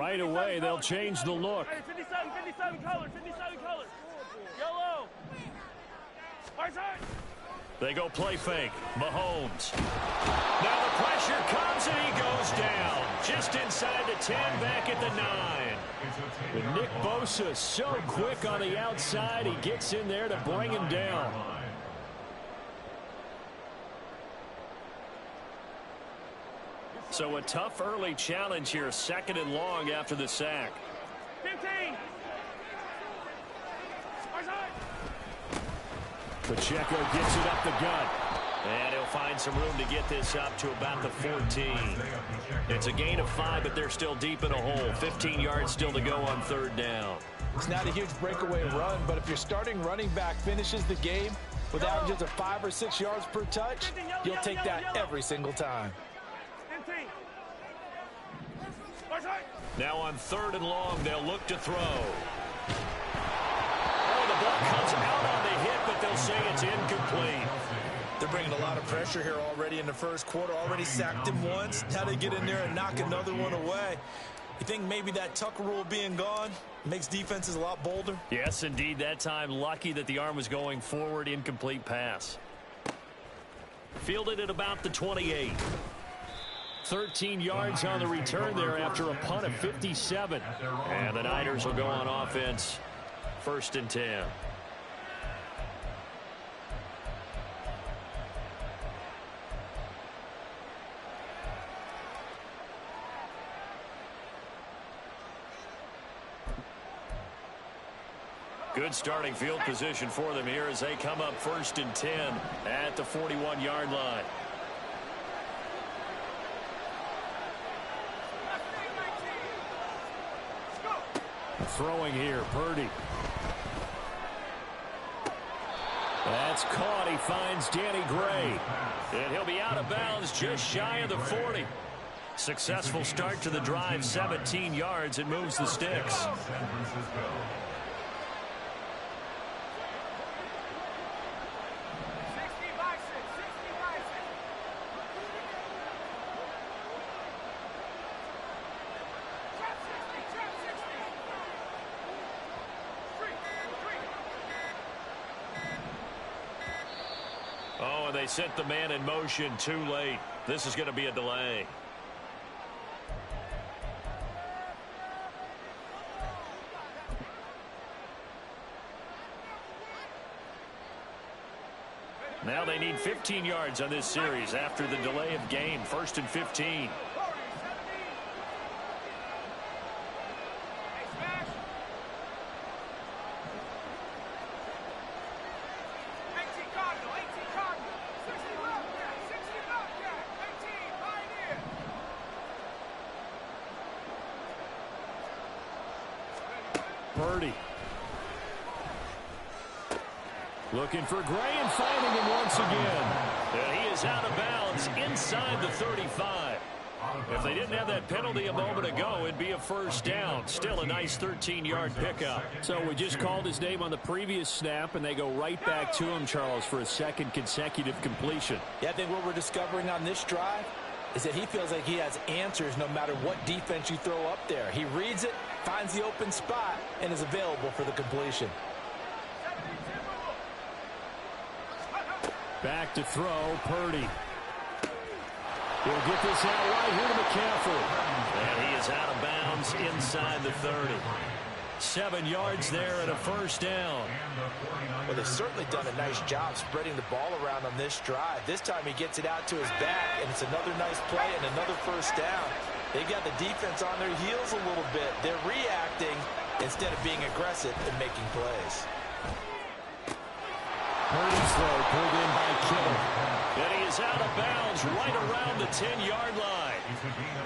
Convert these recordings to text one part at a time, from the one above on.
right away, they'll change the look. Hey, 57 colors, 57 colors. Yellow. Right side. They go play fake. Mahomes. Now the pressure comes and he goes down. Just inside the 10, back at the 9. And Nick Bosa so quick on the outside. He gets in there to bring him down. So a tough early challenge here, 2nd and long after the sack. 15. Pacheco gets it up the gut. And he'll find some room to get this up to about the 14. It's a gain of 5, but they're still deep in a hole. 15 yards still to go on 3rd down. It's not a huge breakaway run, but if your starting running back finishes the game with averages of 5 or 6 yards per touch, you'll take that every single time. Now on 3rd and long, they'll look to throw. Oh, the ball comes out on the hit, but they'll say it's incomplete. They're bringing a lot of pressure here already in the first quarter. Already sacked him once. Now they get in there and knock another one away. You think maybe that Tucker rule being gone makes defenses a lot bolder? Yes, indeed. That time, lucky that the arm was going forward. Incomplete pass. Fielded at about the 28. 13 yards on the return there after a punt of 57. And the Niners will go on offense. 1st and 10. Good starting field position for them here as they come up 1st and 10 at the 41-yard line. Throwing here, Purdy. That's caught. He finds Danny Gray. And he'll be out of bounds just shy of the 40. Successful start to the drive, 17 yards. It moves the sticks. Oh, and they sent the man in motion too late. This is going to be a delay. Now they need 15 yards on this series after the delay of game. 1st and 15. Purdy. Looking for Gray and finding him once again. And he is out of bounds inside the 35. If they didn't have that penalty a moment ago, it'd be a 1st down. Still a nice 13-yard pickup. So we just called his name on the previous snap, and they go right back to him, Charles, for a 2nd consecutive completion. Yeah, I think what we're discovering on this drive is that he feels like he has answers no matter what defense you throw up there. He reads it, finds the open spot, and is available for the completion. Back to throw, Purdy. He'll get this out right here to McCaffrey. And he is out of bounds inside the 30. 7 yards there and a 1st down. Well, they've certainly done a nice job spreading the ball around on this drive. This time he gets it out to his back, and it's another nice play and another 1st down. They've got the defense on their heels a little bit. They're reacting instead of being aggressive and making plays. Purdy's throw pulled in by Kittle. And he is out of bounds right around the 10-yard line.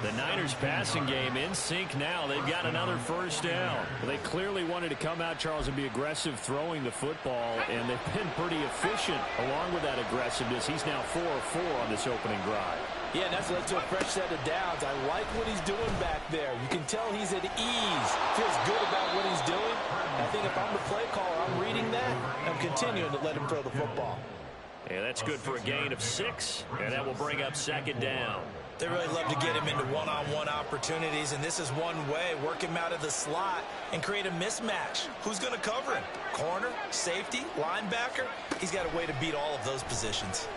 The Niners passing game in sync now. They've got another 1st down. Well, they clearly wanted to come out, Charles, and be aggressive throwing the football, and they've been pretty efficient along with that aggressiveness. He's now 4 of 4 on this opening drive. Yeah, and that's led to a fresh set of downs. I like what he's doing back there. You can tell he's at ease. Feels good about what he's doing. I think if I'm the play caller, I'm reading that. I'm continuing to let him throw the football. Yeah, that's good for a gain of 6, and that will bring up 2nd down. They really love to get him into one-on-one opportunities, and this is one way. Work him out of the slot and create a mismatch. Who's going to cover him? Corner, safety, linebacker? He's got a way to beat all of those positions.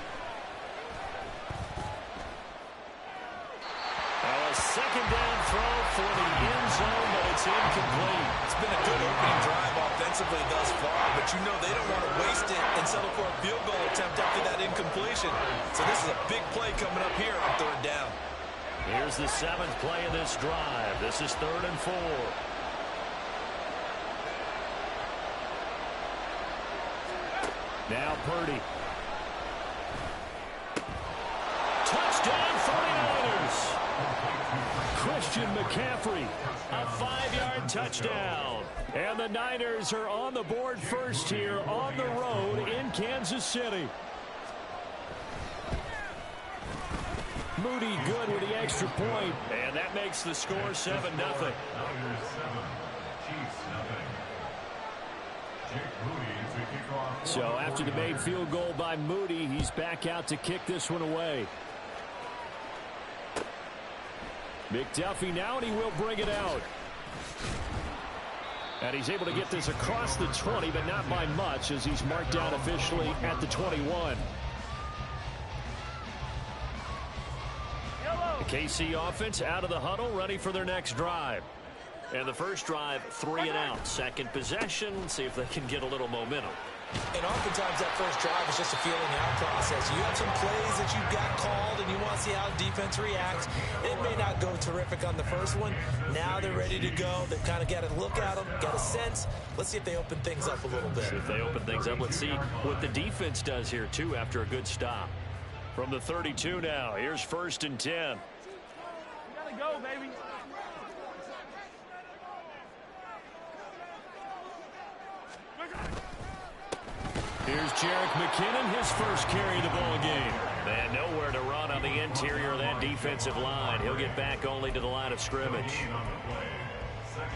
A second down throw for the end zone, but it's incomplete. It's been a good opening drive offensively thus far, but you know they don't want to waste it and settle for a field goal attempt after that incompletion. So this is a big play coming up here on third down. Here's the 7th play of this drive. This is 3rd and 4. Now Purdy. Touchdown 49ers. Christian McCaffrey, a 5-yard touchdown. And the Niners are on the board first here on the road in Kansas City. Moody good with the extra point, and that makes the score 7-0. So after the made field goal by Moody, he's back out to kick this one away. McDuffie now, and he will bring it out. And he's able to get this across the 20, but not by much, as he's marked down officially at the 21. The KC offense out of the huddle, ready for their next drive. And the first drive, 3 and out. Second possession, see if they can get a little momentum. And oftentimes that first drive is just a feeling out process. You have some plays that you've got called and you want to see how the defense reacts. It may not go terrific on the first one. Now they're ready to go. They've kind of got to look at them, got a sense. Let's see if they open things up a little bit. See if they open things up. Let's see what the defense does here, too, after a good stop. From the 32 now, here's 1st and 10. You gotta go, baby. Here's Jerick McKinnon, his first carry of the ball game. And nowhere to run on the interior of that defensive line. He'll get back only to the line of scrimmage.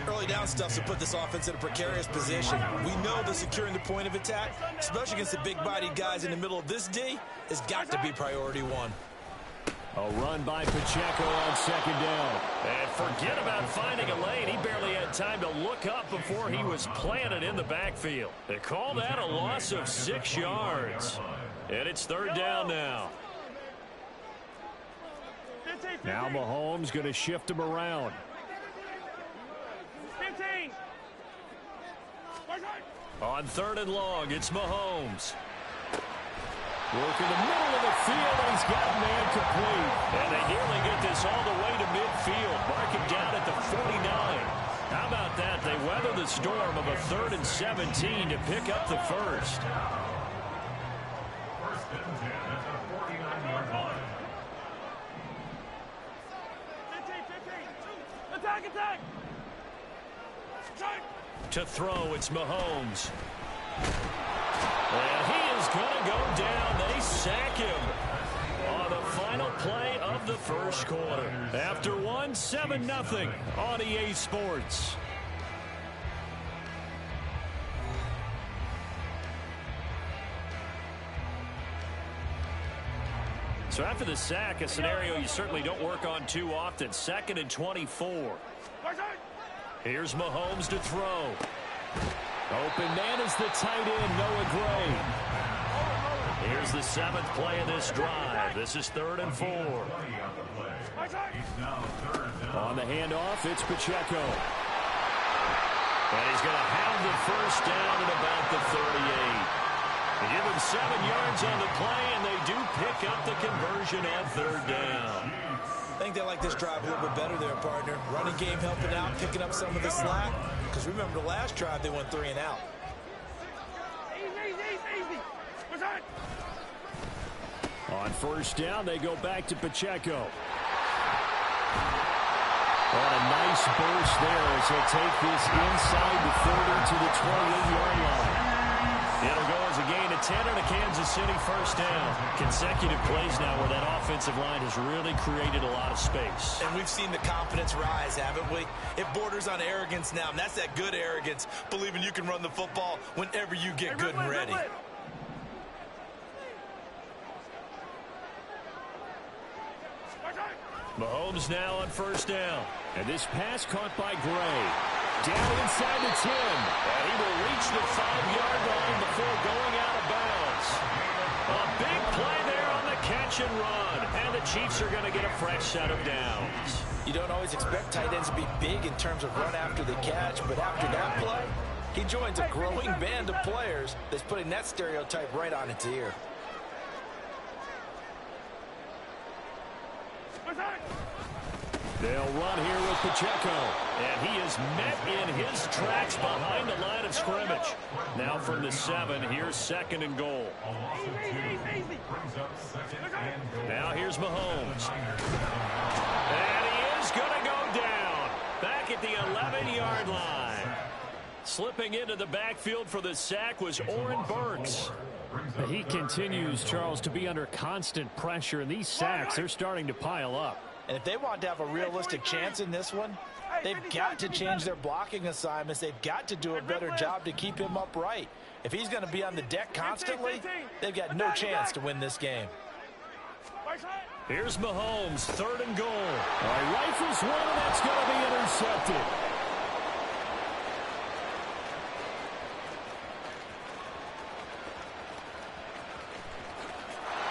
Early down stuff to put this offense in a precarious position. We know that securing the point of attack, especially against the big-bodied guys in the middle of this D, has got to be priority one. A run by Pacheco on 2nd down. And forget about finding a lane. He barely had time to look up before he was planted in the backfield. They call that a loss of 6 yards. And it's 3rd down now. 15. Now Mahomes going to shift him around. 15. On 3rd and long, it's Mahomes. Working the middle of the field, and he's got man complete. And they nearly get this all the way to midfield. Mark him down at the 49. How about that? They weather the storm of a 3rd and 17 to pick up the first. Attack! To throw, it's Mahomes. And he is going to go down. They sack him on the final play of the first quarter. After 7-0 on EA Sports. So after the sack, a scenario you certainly don't work on too often. 2nd and 24. Here's Mahomes to throw. Open man is the tight end, Noah Gray. Here's the 7th play of this drive. This is 3rd and 4. On the handoff, it's Pacheco. And he's going to have the first down at about the 38. They give him 7 yards on the play, and they do pick up the conversion on 3rd down. I think they like this drive a little bit better there, partner. Running game helping out, picking up some of the slack. Because remember, the last drive, they went 3 and out. Easy. On 1st down, they go back to Pacheco. And a nice burst there as he'll take this inside the 30 to the 28-yard line. It'll go as a gain of 10 and a Kansas City first down. Consecutive plays now where that offensive line has really created a lot of space. And we've seen the confidence rise, haven't we? It borders on arrogance now, and that's that good arrogance, believing you can run the football whenever you get good and ready. Mahomes now on first down. And this pass caught by Gray. Down inside the 10. And he will reach the 5-yard line before going out of bounds. A big play there on the catch and run. And the Chiefs are going to get a fresh set of downs. You don't always expect tight ends to be big in terms of run after the catch, but after that play, he joins a growing band of players that's putting that stereotype right on its ear. They'll run here with Pacheco. And he is met in his tracks behind the line of scrimmage. Now from the 7, here's 2nd and goal. Now here's Mahomes. And he is going to go down. Back at the 11-yard line. Slipping into the backfield for the sack was Oren Burks. He continues, Charles, to be under constant pressure. And these sacks, they're starting to pile up. And if they want to have a realistic chance in this one, they've got to change their blocking assignments. They've got to do a better job to keep him upright. If he's going to be on the deck constantly, they've got no chance to win this game. Here's Mahomes, 3rd and goal. Rifles one, and that's going to be intercepted.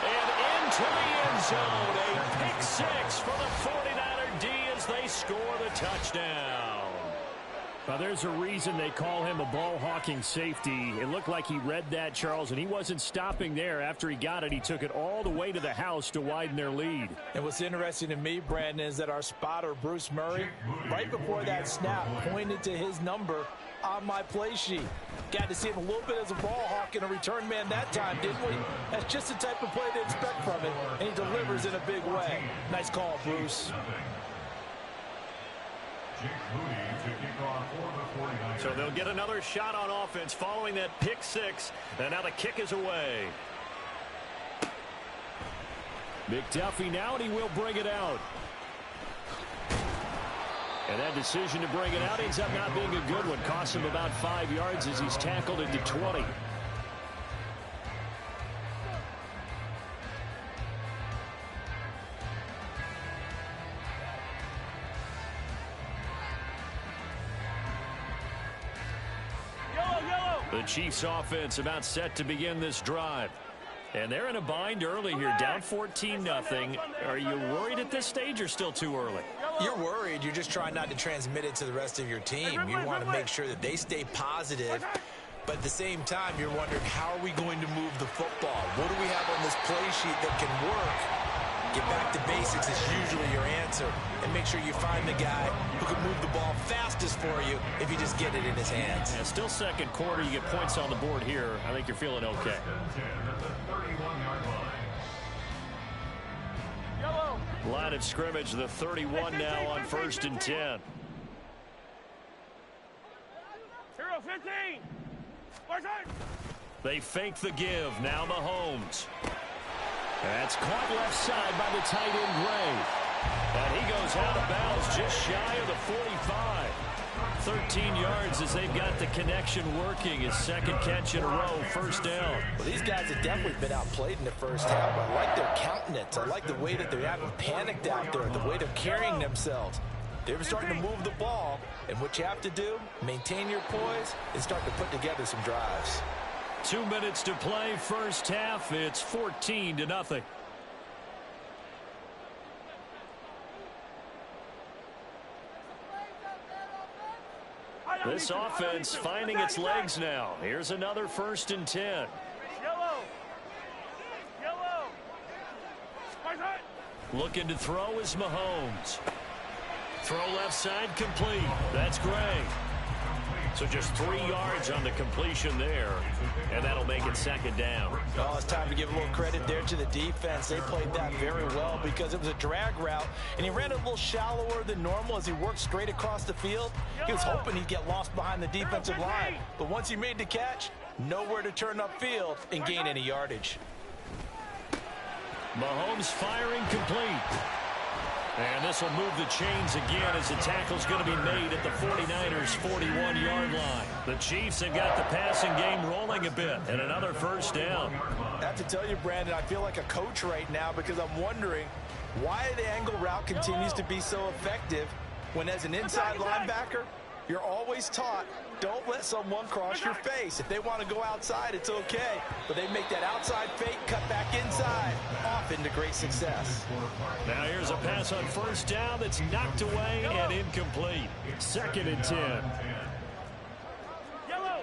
And into the end zone, a pick 6 for the 49er D as they score the touchdown. Now, there's a reason they call him a ball-hawking safety. It looked like he read that, Charles, and he wasn't stopping there. After he got it, he took it all the way to the house to widen their lead. And what's interesting to me, Brandon, is that our spotter, Bruce Murray, right before that snap, pointed to his number on my play sheet. Got to see him a little bit as a ball hawk and a return man that time, didn't we? That's just the type of play they expect from him, and he delivers in a big way. Nice call, Bruce. So they'll get another shot on offense following that pick 6, and now the kick is away. McDuffie now, and he will bring it out. And that decision to bring it out ends up not being a good one. Costs him about 5 yards as he's tackled into 20. The Chiefs offense about set to begin this drive. And they're in a bind early here, down 14-0. Are you worried at this stage or still too early? You're worried. You're just trying not to transmit it to the rest of your team. You want to make sure that they stay positive. But at the same time, you're wondering, how are we going to move the football? What do we have on this play sheet that can work? Get back to basics is usually your answer. And make sure you find the guy who can move the ball fastest for you if you just get it in his hands. Yeah, still second quarter. You get points on the board here. I think you're feeling okay. Line of scrimmage, the 31 now on 1st and 10. 0-15. They fake the give. Now Mahomes. That's caught left side by the tight end Gray. And he goes out of bounds just shy of the 45. 13 yards as they've got the connection working. His 2nd catch in a row, 1st down. Well, these guys have definitely been outplayed in the first half. I like their countenance. I like the way that they haven't panicked out there, the way they're carrying themselves. They're starting to move the ball, and what you have to do, maintain your poise and start to put together some drives. 2 minutes to play, first half. It's 14-0. This offense finding its legs now. Here's another 1st and 10. Looking to throw is Mahomes. Throw left side complete. That's Gray. So just 3 yards on the completion there, and that'll make it 2nd down. Oh, it's time to give a little credit there to the defense. They played that very well because it was a drag route, and he ran it a little shallower than normal as he worked straight across the field. He was hoping he'd get lost behind the defensive line, but once he made the catch, nowhere to turn upfield and gain any yardage. Mahomes firing complete. And this will move the chains again as the tackle's going to be made at the 49ers' 41-yard line. The Chiefs have got the passing game rolling a bit, and another first down. I have to tell you, Brandon, I feel like a coach right now because I'm wondering why the angle route continues to be so effective when, as an inside linebacker, you're always taught, don't let someone cross your face. If they want to go outside, it's okay. But they make that outside fake, cut back inside, off into great success. Now here's a pass on first down that's knocked away and incomplete. 2nd and 10. Yellow.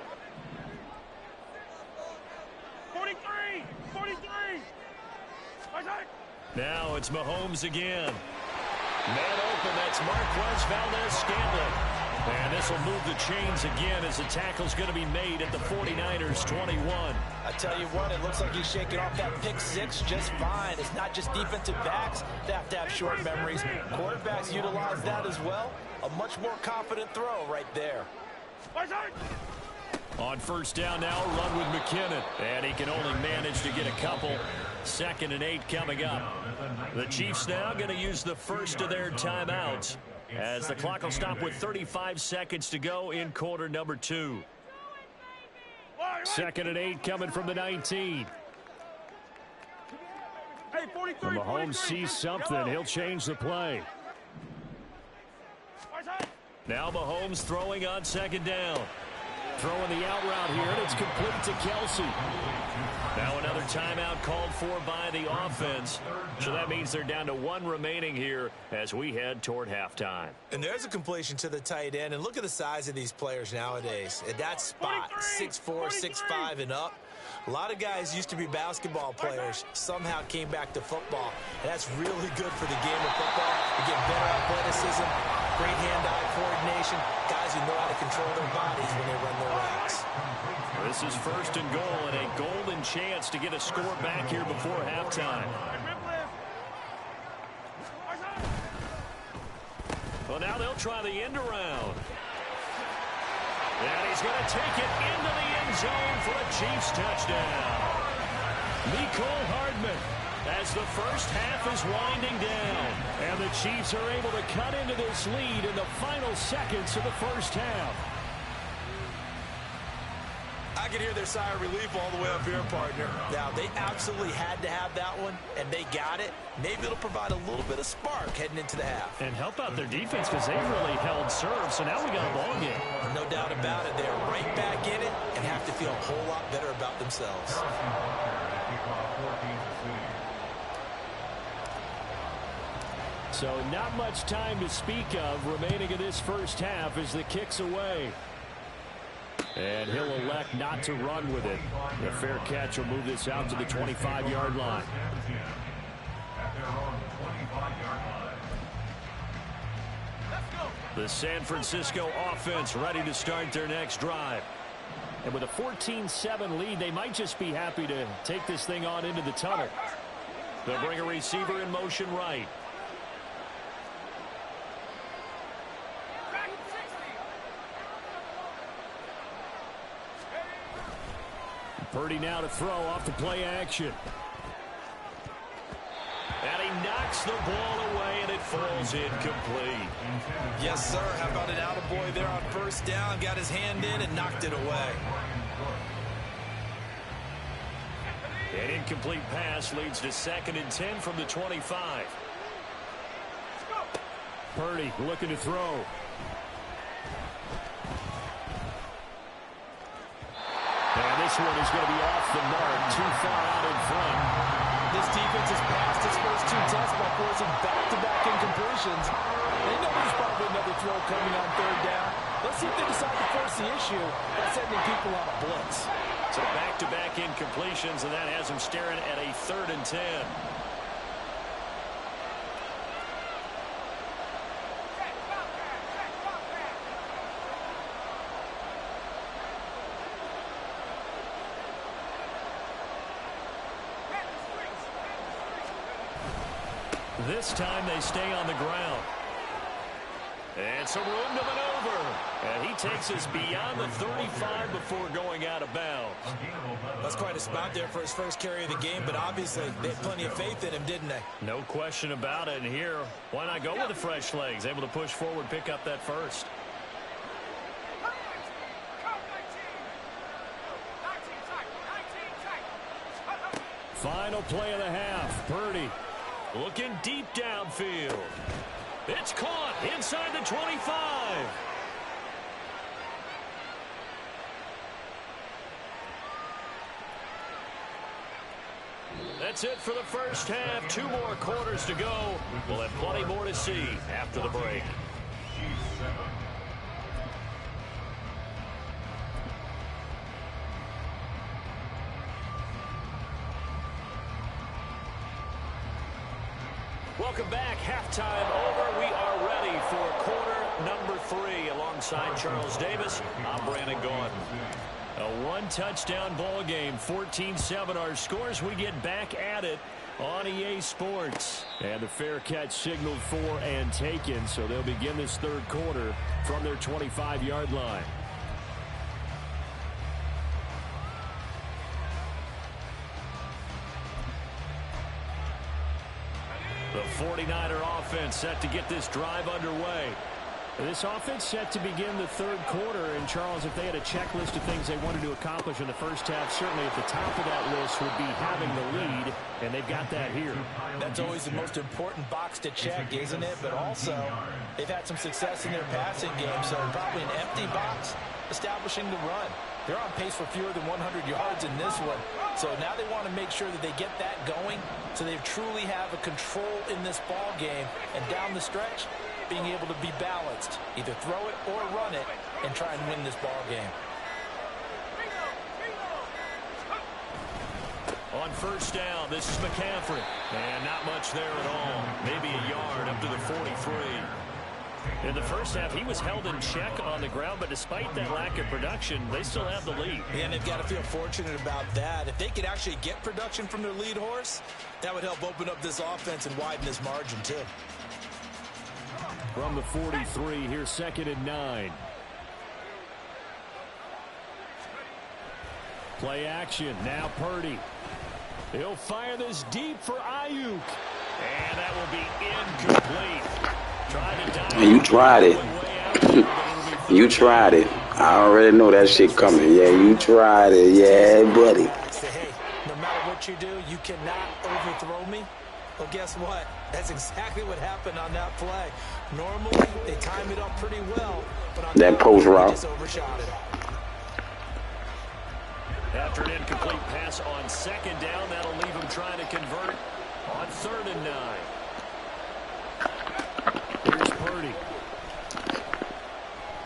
43. 43. Now it's Mahomes again. Man open, that's Marquez Valdez-Scantling. And this will move the chains again as the tackle's going to be made at the 49ers' 21. I tell you what, it looks like he's shaking off that pick six just fine. It's not just defensive backs that have to have short memories. Quarterbacks utilize that as well. A much more confident throw right there. On first down now, a run with McKinnon. And he can only manage to get a couple. 2nd and 8 coming up. The Chiefs now going to use the first of their timeouts, as the clock will stop with 35 seconds to go in quarter number 2. 2nd and 8 coming from the 19. Hey, 43, and Mahomes sees something. He'll change the play. Now Mahomes throwing on 2nd down. Throwing the out route here, and it's complete to Kelsey. Now another timeout called for by the offense. So that means they're down to 1 remaining here as we head toward halftime. And there's a completion to the tight end. And look at the size of these players nowadays. At that spot, 6'4", 6'5", and up. A lot of guys used to be basketball players, somehow came back to football. And that's really good for the game of football. You get better athleticism, great hand-eye coordination, guys who know how to control their bodies when they run their routes. This is 1st and goal, and a golden chance to get a score back here before halftime. Well, now they'll try the end around. And he's going to take it into the end zone for a Chiefs touchdown. Mecole Hardman, as the first half is winding down. And the Chiefs are able to cut into this lead in the final seconds of the first half. I can hear their sigh of relief all the way up here, partner. Now, they absolutely had to have that one, and they got it. Maybe it'll provide a little bit of spark heading into the half. And help out their defense because they really held serve, so now we got a ball game. No doubt about it. They're right back in it and have to feel a whole lot better about themselves. So not much time to speak of remaining in this first half as the kick's away. And he'll elect not to run with it. A fair catch will move this out to the 25-yard line. The San Francisco offense ready to start their next drive. And with a 14-7 lead, they might just be happy to take this thing on into the tunnel. They'll bring a receiver in motion right. Purdy now to throw off the play action. And he knocks the ball away, and it falls incomplete. Yes, sir. How about an attaboy there on first down? Got his hand in and knocked it away. An incomplete pass leads to 2nd and 10 from the 25. Purdy looking to throw. And this one is going to be off the mark, too far out in front. This defense has passed its first 2 tests by forcing back-to-back incompletions. They know there's probably another throw coming on 3rd down. Let's see if they decide to force the issue by sending people on a blitz. So back-to-back incompletions, and that has them staring at a 3rd and 10. This time they stay on the ground. And some room to maneuver. And he takes us beyond the 35 before going out of bounds. That's quite a spot there for his first carry of the game, but obviously they had plenty of faith in him, didn't they? No question about it. And here, why not go with the fresh legs? Able to push forward, pick up that first. Final play of the half. Purdy looking deep downfield. It's caught inside the 25. That's it for the first half. 2 more quarters to go. We'll have plenty more to see after the break. Welcome back. Halftime over. We are ready for quarter number 3. Alongside Charles Davis, I'm Brandon Gaudin. A one-touchdown ball game, 14-7 our scores. We get back at it on EA Sports. And the fair catch signaled for and taken, so they'll begin this third quarter from their 25-yard line. The 49er offense set to get this drive underway. This offense set to begin the third quarter. And, Charles, if they had a checklist of things they wanted to accomplish in the first half, certainly at the top of that list would be having the lead, and they've got that here. That's always the most important box to check, isn't it? But also, they've had some success in their passing game, so probably an empty box establishing the run. They're on pace for fewer than 100 yards in this one. So now they want to make sure that they get that going so they truly have a control in this ball game. And down the stretch, being able to be balanced. Either throw it or run it and try and win this ball game. On first down, this is McCaffrey. And not much there at all. Maybe a yard up to the 43. In the first half, he was held in check on the ground, but despite that lack of production, they still have the lead. And they've got to feel fortunate about that. If they could actually get production from their lead horse, that would help open up this offense and widen this margin, too. From the 43, here's 2nd and 9. Play action, now Purdy. He'll fire this deep for Ayuk. And that will be incomplete. You tried it. You tried it. I already know that shit coming. Yeah, you tried it. Yeah, buddy. Say, hey, no matter what you do, you cannot overthrow me. Well, guess what? That's exactly what happened on that play. Normally, they time it up pretty well, but on that post route, just overshot it. After an incomplete pass on 2nd down, that'll leave him trying to convert on 3rd and 9. Here's Purdy.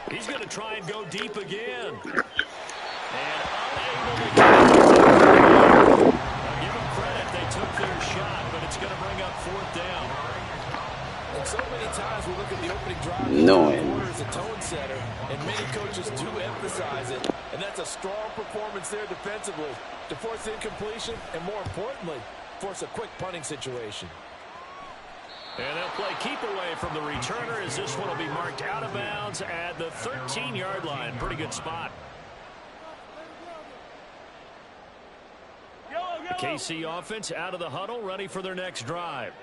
He's going to try and go deep again. And unable to get it. I'll give them credit. They took their shot, but it's going to bring up 4th down. And so many times we look at the opening drive knowing as a tone setter, and many coaches do emphasize it. And that's a strong performance there defensively to force incompletion and, more importantly, force a quick punting situation. And they'll play keep away from the returner as this one will be marked out of bounds at the 13-yard line. Pretty good spot. The KC offense out of the huddle, ready for their next drive.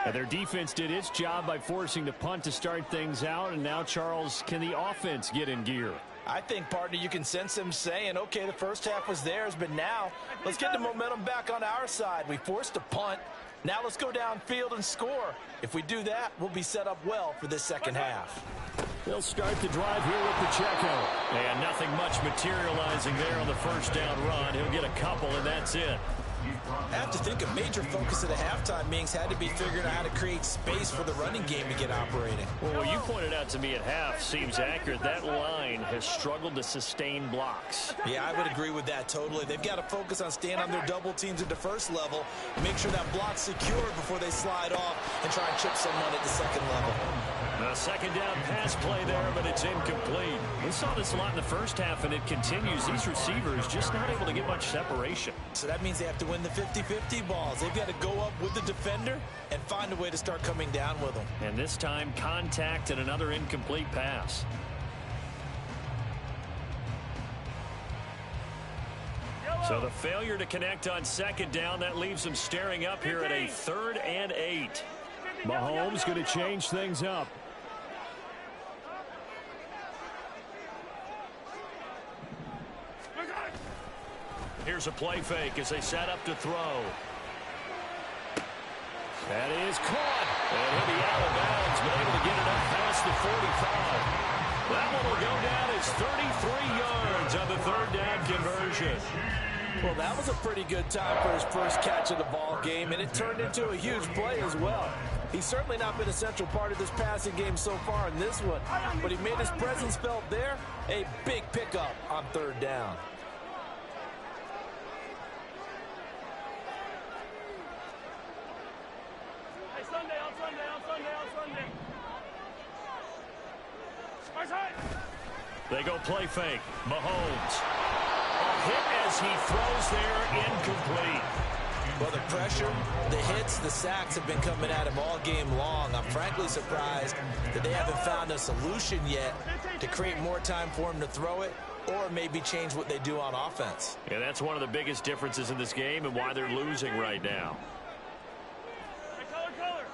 And their defense did its job by forcing the punt to start things out. And now, Charles, can the offense get in gear? I think, partner, you can sense them saying, okay, the first half was theirs, but now let's get the momentum back on our side. We forced a punt. Now let's go downfield and score. If we do that, we'll be set up well for this second half. They'll start the drive here with Pacheco. And nothing much materializing there on the first down run. He'll get a couple, and that's it. I have to think a major focus of the halftime meetings had to be figuring out how to create space for the running game to get operating. Well, what you pointed out to me at half seems accurate. That line has struggled to sustain blocks. Yeah, I would agree with that totally. They've got to focus on staying on their double teams at the first level, make sure that block's secure before they slide off and try and chip someone at the second level. A second down pass play there, but it's incomplete. We saw this a lot in the first half, and it continues. These receivers just not able to get much separation. So that means they have to win the 50-50 balls. They've got to go up with the defender and find a way to start coming down with them. And this time, contact and another incomplete pass. So the failure to connect on second down, that leaves them staring up here at a 3rd and 8. Mahomes going to change things up. Here's a play fake as they set up to throw. That is caught. And he'll be out of bounds, but able to get it up past the 45. That one will go down as 33 yards on the 3rd down conversion. Well, that was a pretty good time for his first catch of the ball game, and it turned into a huge play as well. He's certainly not been a central part of this passing game so far in this one, but he made his presence felt there. A big pickup on 3rd down. Hey, Sunday, on Sunday, on Sunday, on Sunday. Right side. They go play fake. Mahomes. A hit as he throws there, incomplete. Well, the pressure, the hits, the sacks have been coming at him all game long. I'm frankly surprised that they haven't found a solution yet to create more time for him to throw it or maybe change what they do on offense. And that's one of the biggest differences in this game and why they're losing right now. Hey, color.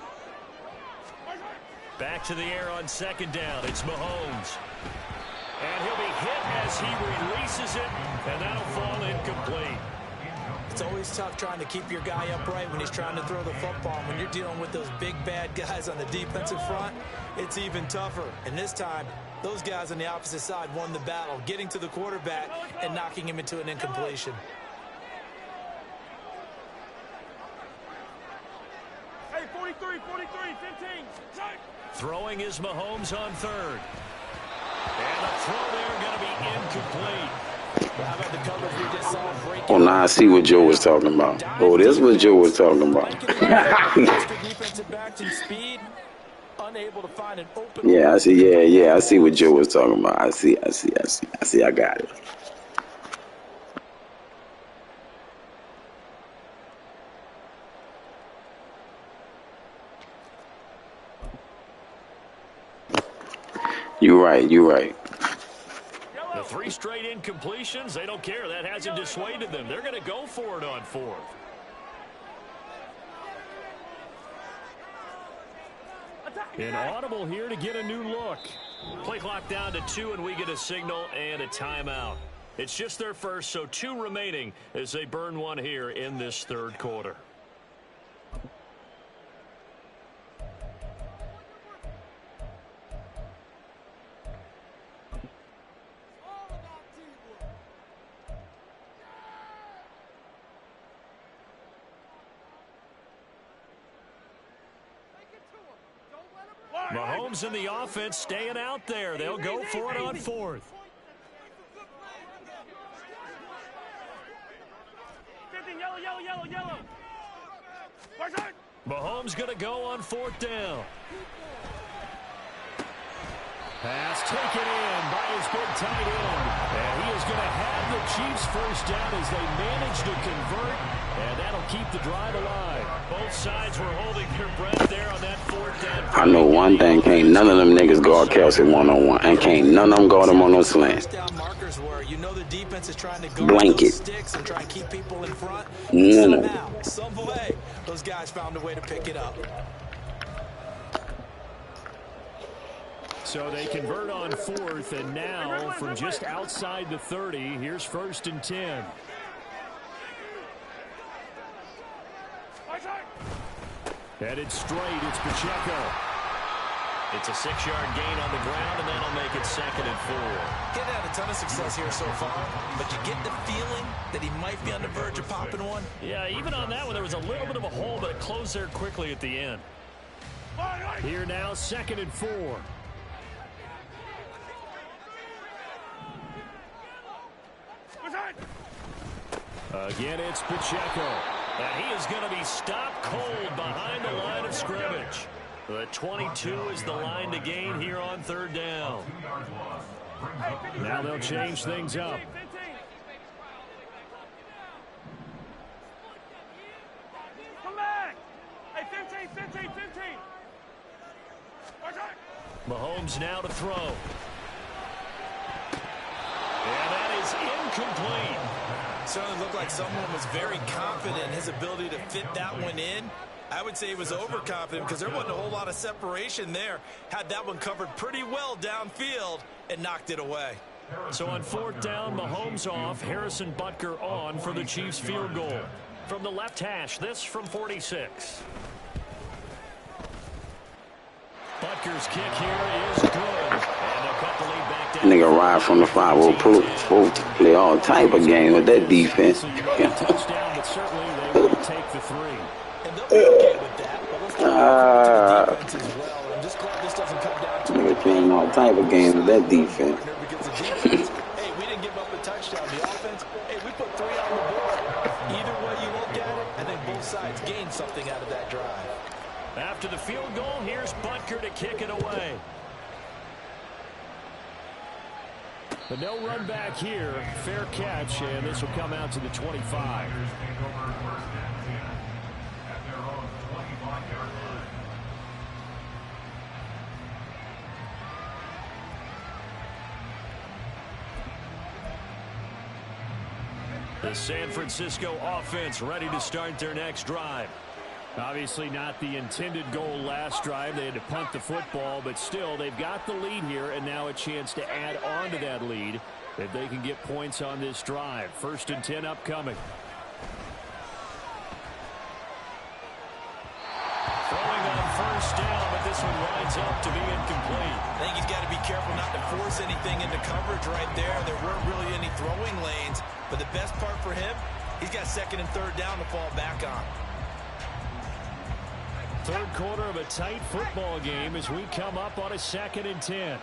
Back to the air on second down. It's Mahomes. And he'll be hit as he releases it, and that'll fall incomplete. It's always tough trying to keep your guy upright when he's trying to throw the football. When you're dealing with those big, bad guys on the defensive front, it's even tougher. And this time, those guys on the opposite side won the battle, getting to the quarterback and knocking him into an incompletion. Hey, 43, 15. Side. Throwing is Mahomes on 3rd. And the throw there going to be incomplete. How about the coverage we just saw break? Oh, now I see what Joe was talking about. Oh, this is what Joe was talking about. Defensive backs in speed, unable to find an open. Yeah, I see. Yeah, I see what Joe was talking about. I see. I got it. You're right. The 3 straight incompletions, they don't care. That hasn't dissuaded them. They're going to go for it on 4th. An audible here to get a new look. Play clock down to 2, and we get a signal and a timeout. It's just their first, so 2 remaining as they burn one here in this 3rd quarter. Mahomes and the offense staying out there. They'll go for it on 4th. 15, yellow. Right side. Mahomes going to go on 4th down. Pass taken in by his big tight end. And he is going to have the Chiefs first down as they manage to convert. And that'll keep the drive alive. Both sides were holding their breath there on that 4th down. I know one thing. Can't none of them niggas guard Kelsey one-on-one. And can't none of them guard him on no slant. Markers were, you know, the defense is trying to guard Blanket. those sticks and try and keep people in front. No. Somehow, some way, those guys found a way to pick it up. So they convert on 4th, and now from just outside the 30, here's 1st and 10. Headed straight, it's Pacheco. It's a 6-yard gain on the ground, and that'll make it 2nd and 4. Getting had a ton of success here so far, but you get the feeling that he might be on the verge of popping one. Yeah, even on that one, there was a little bit of a hole, but it closed there quickly at the end. Here now, 2nd and 4. Again, it's Pacheco. And he is going to be stopped cold behind the line of scrimmage. The 22 is the line to gain here on third down. Now they'll change things up. Come back. Hey, 15. Mahomes now to throw. And that is incomplete. Certainly looked like someone was very confident in his ability to fit that one in. I would say he was overconfident because there wasn't a whole lot of separation there. Had that one covered pretty well downfield and knocked it away. So on fourth down, Mahomes off, Harrison Butker on for the Chiefs field goal. From the left hash, this from 46. Butker's kick here is good. And they'll cut the lead back down. Nigga ride from the 5-0, play all type of game with that defense. Touchdown, but certainly they will take the 3. And they'll be okay with that, but let's talk about the defense as well. I'm just glad this doesn't come down to Nigga playing all type of games with that defense. because the defense, hey, we didn't give up a touchdown. The offense, hey, we put 3 on the board. Either way you look at it, I think both sides gained something out of that drive. After the field goal, here's Butker to kick it away. But no run back here. Fair catch, and this will come out to the 25. The San Francisco offense ready to start their next drive. Obviously not the intended goal last drive. They had to punt the football, but still they've got the lead here, and now a chance to add on to that lead if they can get points on this drive. 1st and 10 upcoming. Throwing on 1st down, but this one winds up to be incomplete. I think he's got to be careful not to force anything into coverage right there. There weren't really any throwing lanes, but the best part for him, he's got 2nd and 3rd down to fall back on. Third quarter of a tight football game as we come up on a 2nd and 10.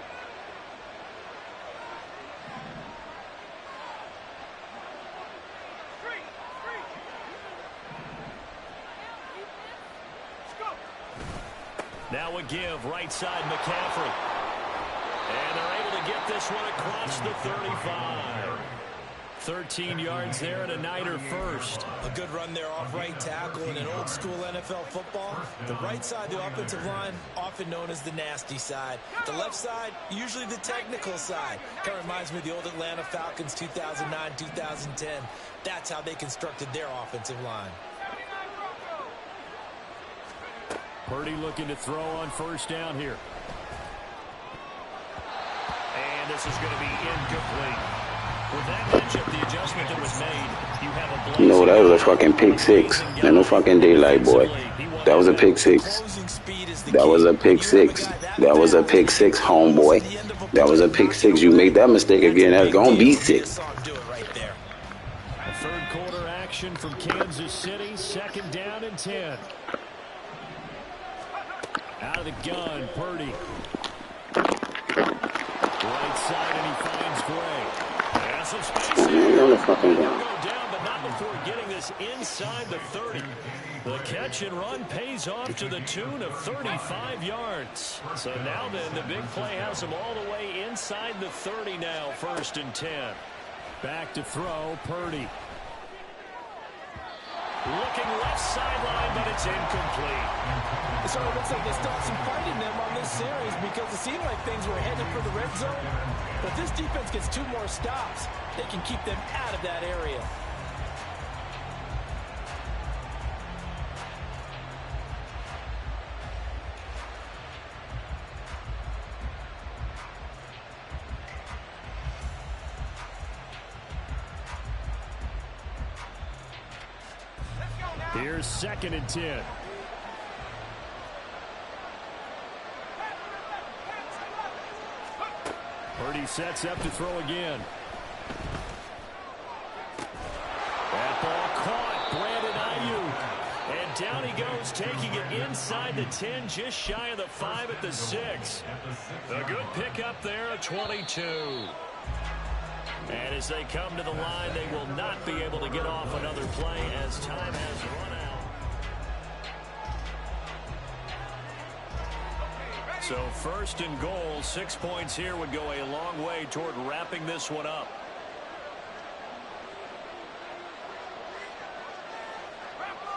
Now a give, right side McCaffrey. And they're able to get this one across the 35. 13 yards there and a Niner first. A good run there off right tackle in an old school NFL football. The right side, the offensive line, often known as the nasty side. The left side, usually the technical side. Kind of reminds me of the old Atlanta Falcons 2009, 2010. That's how they constructed their offensive line. Purdy looking to throw on 1st down here. And this is going to be incomplete. With that matchup, the adjustment that was made, you have a blazing. No, that was a fucking pick 6. Ain't no fucking daylight, boy. That was a pick 6. That was a pick 6. That was a pick 6, homeboy. That was a pick 6. You make that mistake again, that's gonna be 6. A third quarter action from Kansas City. 2nd down and 10. Out of the gun, Purdy. Right side, and he finds Gray. Has some space here. Go down, but not before getting this inside the 30. The catch and run pays off to the tune of 35 yards. So now then, the big play has him all the way inside the 30 now, 1st and 10. Back to throw, Purdy. Looking left sideline, but it's incomplete. It sort of looks like they still have some fight in them on this series because it seemed like things were headed for the red zone. But if this defense gets 2 more stops, they can keep them out of that area. Here's 2nd and 10. Purdy sets up to throw again. That ball caught. Brandon Ayuk. And down he goes, taking it inside the 10, just shy of the 5 at the 6. A good pickup there, a 22. And as they come to the line, they will not be able to get off another play as time has run out. So first and goal, 6 points here would go a long way toward wrapping this one up.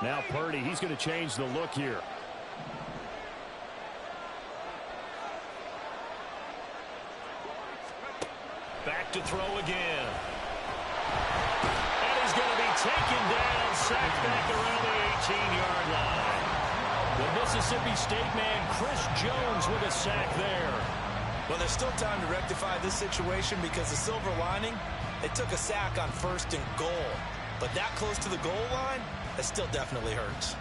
Now Purdy, he's going to change the look here. Back to throw again. And he's going to be taken down, sacked back around the 18-yard line. The Mississippi State man, Chris Jones, with a sack there. Well, there's still time to rectify this situation because the silver lining, it took a sack on first and goal. But that close to the goal line, that still definitely hurts.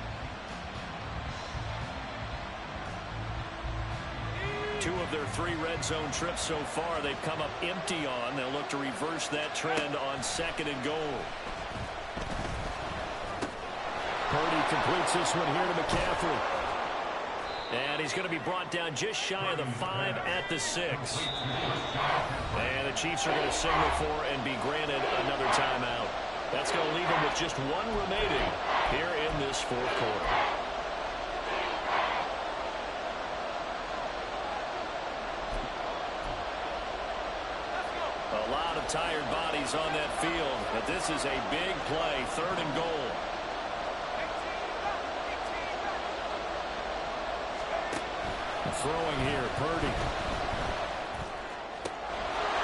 Two of their 3 red zone trips so far they've come up empty on. They'll look to reverse that trend on second and goal. Purdy completes this one here to McCaffrey. And he's going to be brought down just shy of the 5 at the 6. And the Chiefs are going to signal for and be granted another timeout. That's going to leave them with just 1 remaining here in this fourth quarter. A lot of tired bodies on that field, but this is a big play, third and goal. Throwing here, Purdy.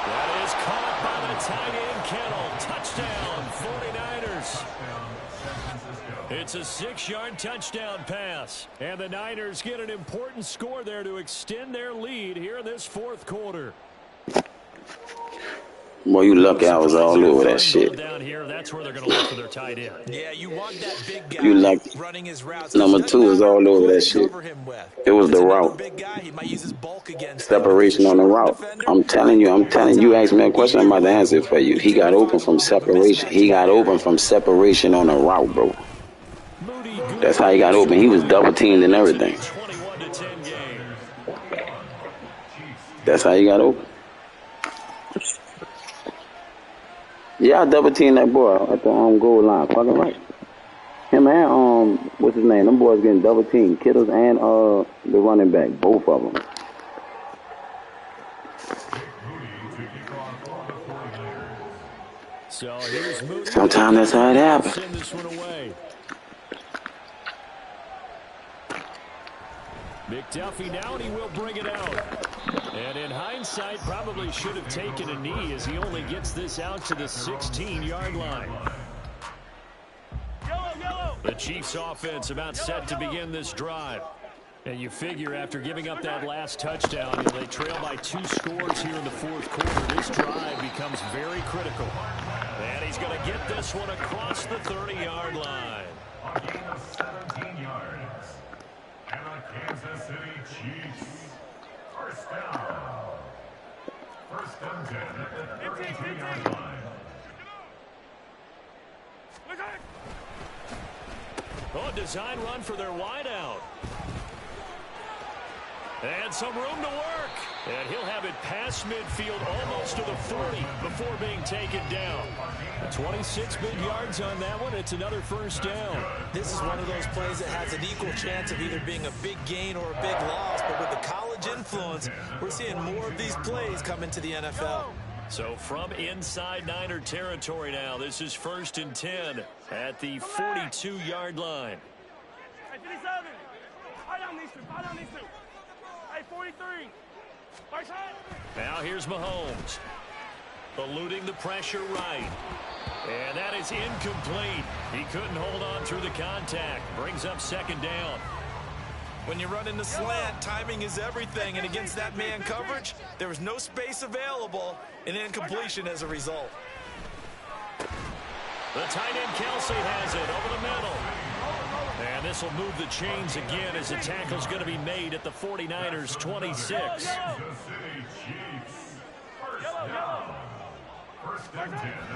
That is caught by the tight end, Kittle. Touchdown, 49ers. It's a 6-yard touchdown pass. And the Niners get an important score there to extend their lead here in this fourth quarter. Boy, you lucky I was all over that shit. Down here, that's where they're going to look for their tight end. Yeah, you want that big guy You lucky. running his routes. Number 2 is all over that shit. It was the route. Separation on the route. I'm telling you, you asked me a question, I'm about to answer it for you. He got open from separation. He got open from separation on the route, bro. That's how he got open. He was double teamed and everything. That's how he got open. Yeah, I double teamed that boy at the goal line. Fucking right. Him and what's his name? Them boys getting double teamed. Kittles and the running back, both of them. So here's Moody. Sometimes that's how it happens. Send this one away. McDuffie now, and he will bring it out. And in hindsight, probably should have taken a knee as he only gets this out to the 16-yard line. The Chiefs offense about set to begin this drive. And you figure after giving up that last touchdown, they trail by 2 scores here in the fourth quarter. This drive becomes very critical. And he's going to get this one across the 30-yard line. A gain of 17 yards. And the Kansas City Chiefs. First down. First and 10 at the 32-yard line. Oh, design run for their wideout. And some room to work. And he'll have it past midfield almost to the 40 before being taken down. 26 big yards on that one. It's another first down. This is one of those plays that has an equal chance of either being a big gain or a big loss. But with the college influence, we're seeing more of these plays come into the NFL. So from inside Niner territory now, this is first and 10 at the 42-yard line. Hey, 57. Fight on these two. Fight on these two. Hey, 43. Right side. Now here's Mahomes. Eluding the pressure right. And that is incomplete. He couldn't hold on through the contact. Brings up second down. When you run in the slant, timing is everything. And against that man coverage, there was no space available. An incompletion as a result. The tight end Kelsey has it over the middle. And this will move the chains again as the tackle's going to be made at the 49ers 26.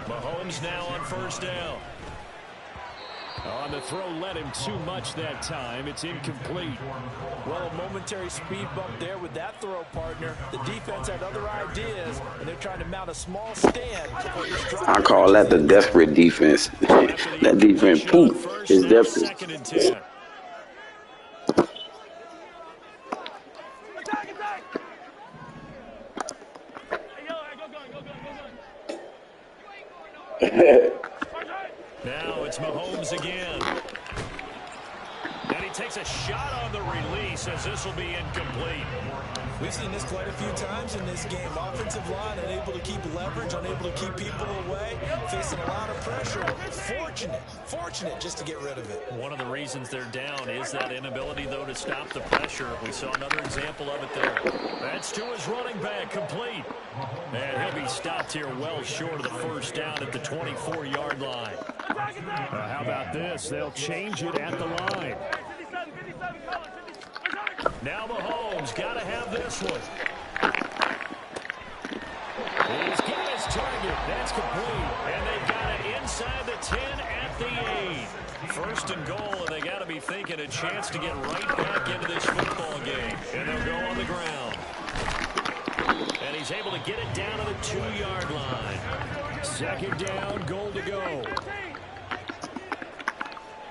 Mahomes now on first down. On the throw, led him too much that time. It's incomplete. Well, a momentary speed bump there with that throw, partner. The defense had other ideas, and they're trying to mount a small stand. I call that the desperate defense. That defense, poof, is desperate. Now it's Mahomes again. And he takes a shot on the release as this will be incomplete. We've seen this quite a few times in this game. Offensive line unable to keep leverage, unable to keep people away, facing a lot of pressure. Fortunate just to get rid of it. One of the reasons they're down is that inability, though, to stop the pressure. We saw another example of it there. That's to his running back, complete. And he'll be stopped here well short of the first down at the 24-yard line. How about this? They'll change it at the line. Now Mahomes got to have this one. He's got his target. That's complete. And they've got it inside the 10 at the 8. First and goal, and they got to be thinking a chance to get right back into this football game. And they'll go on the ground. And he's able to get it down to the 2-yard line. Second down, goal to go.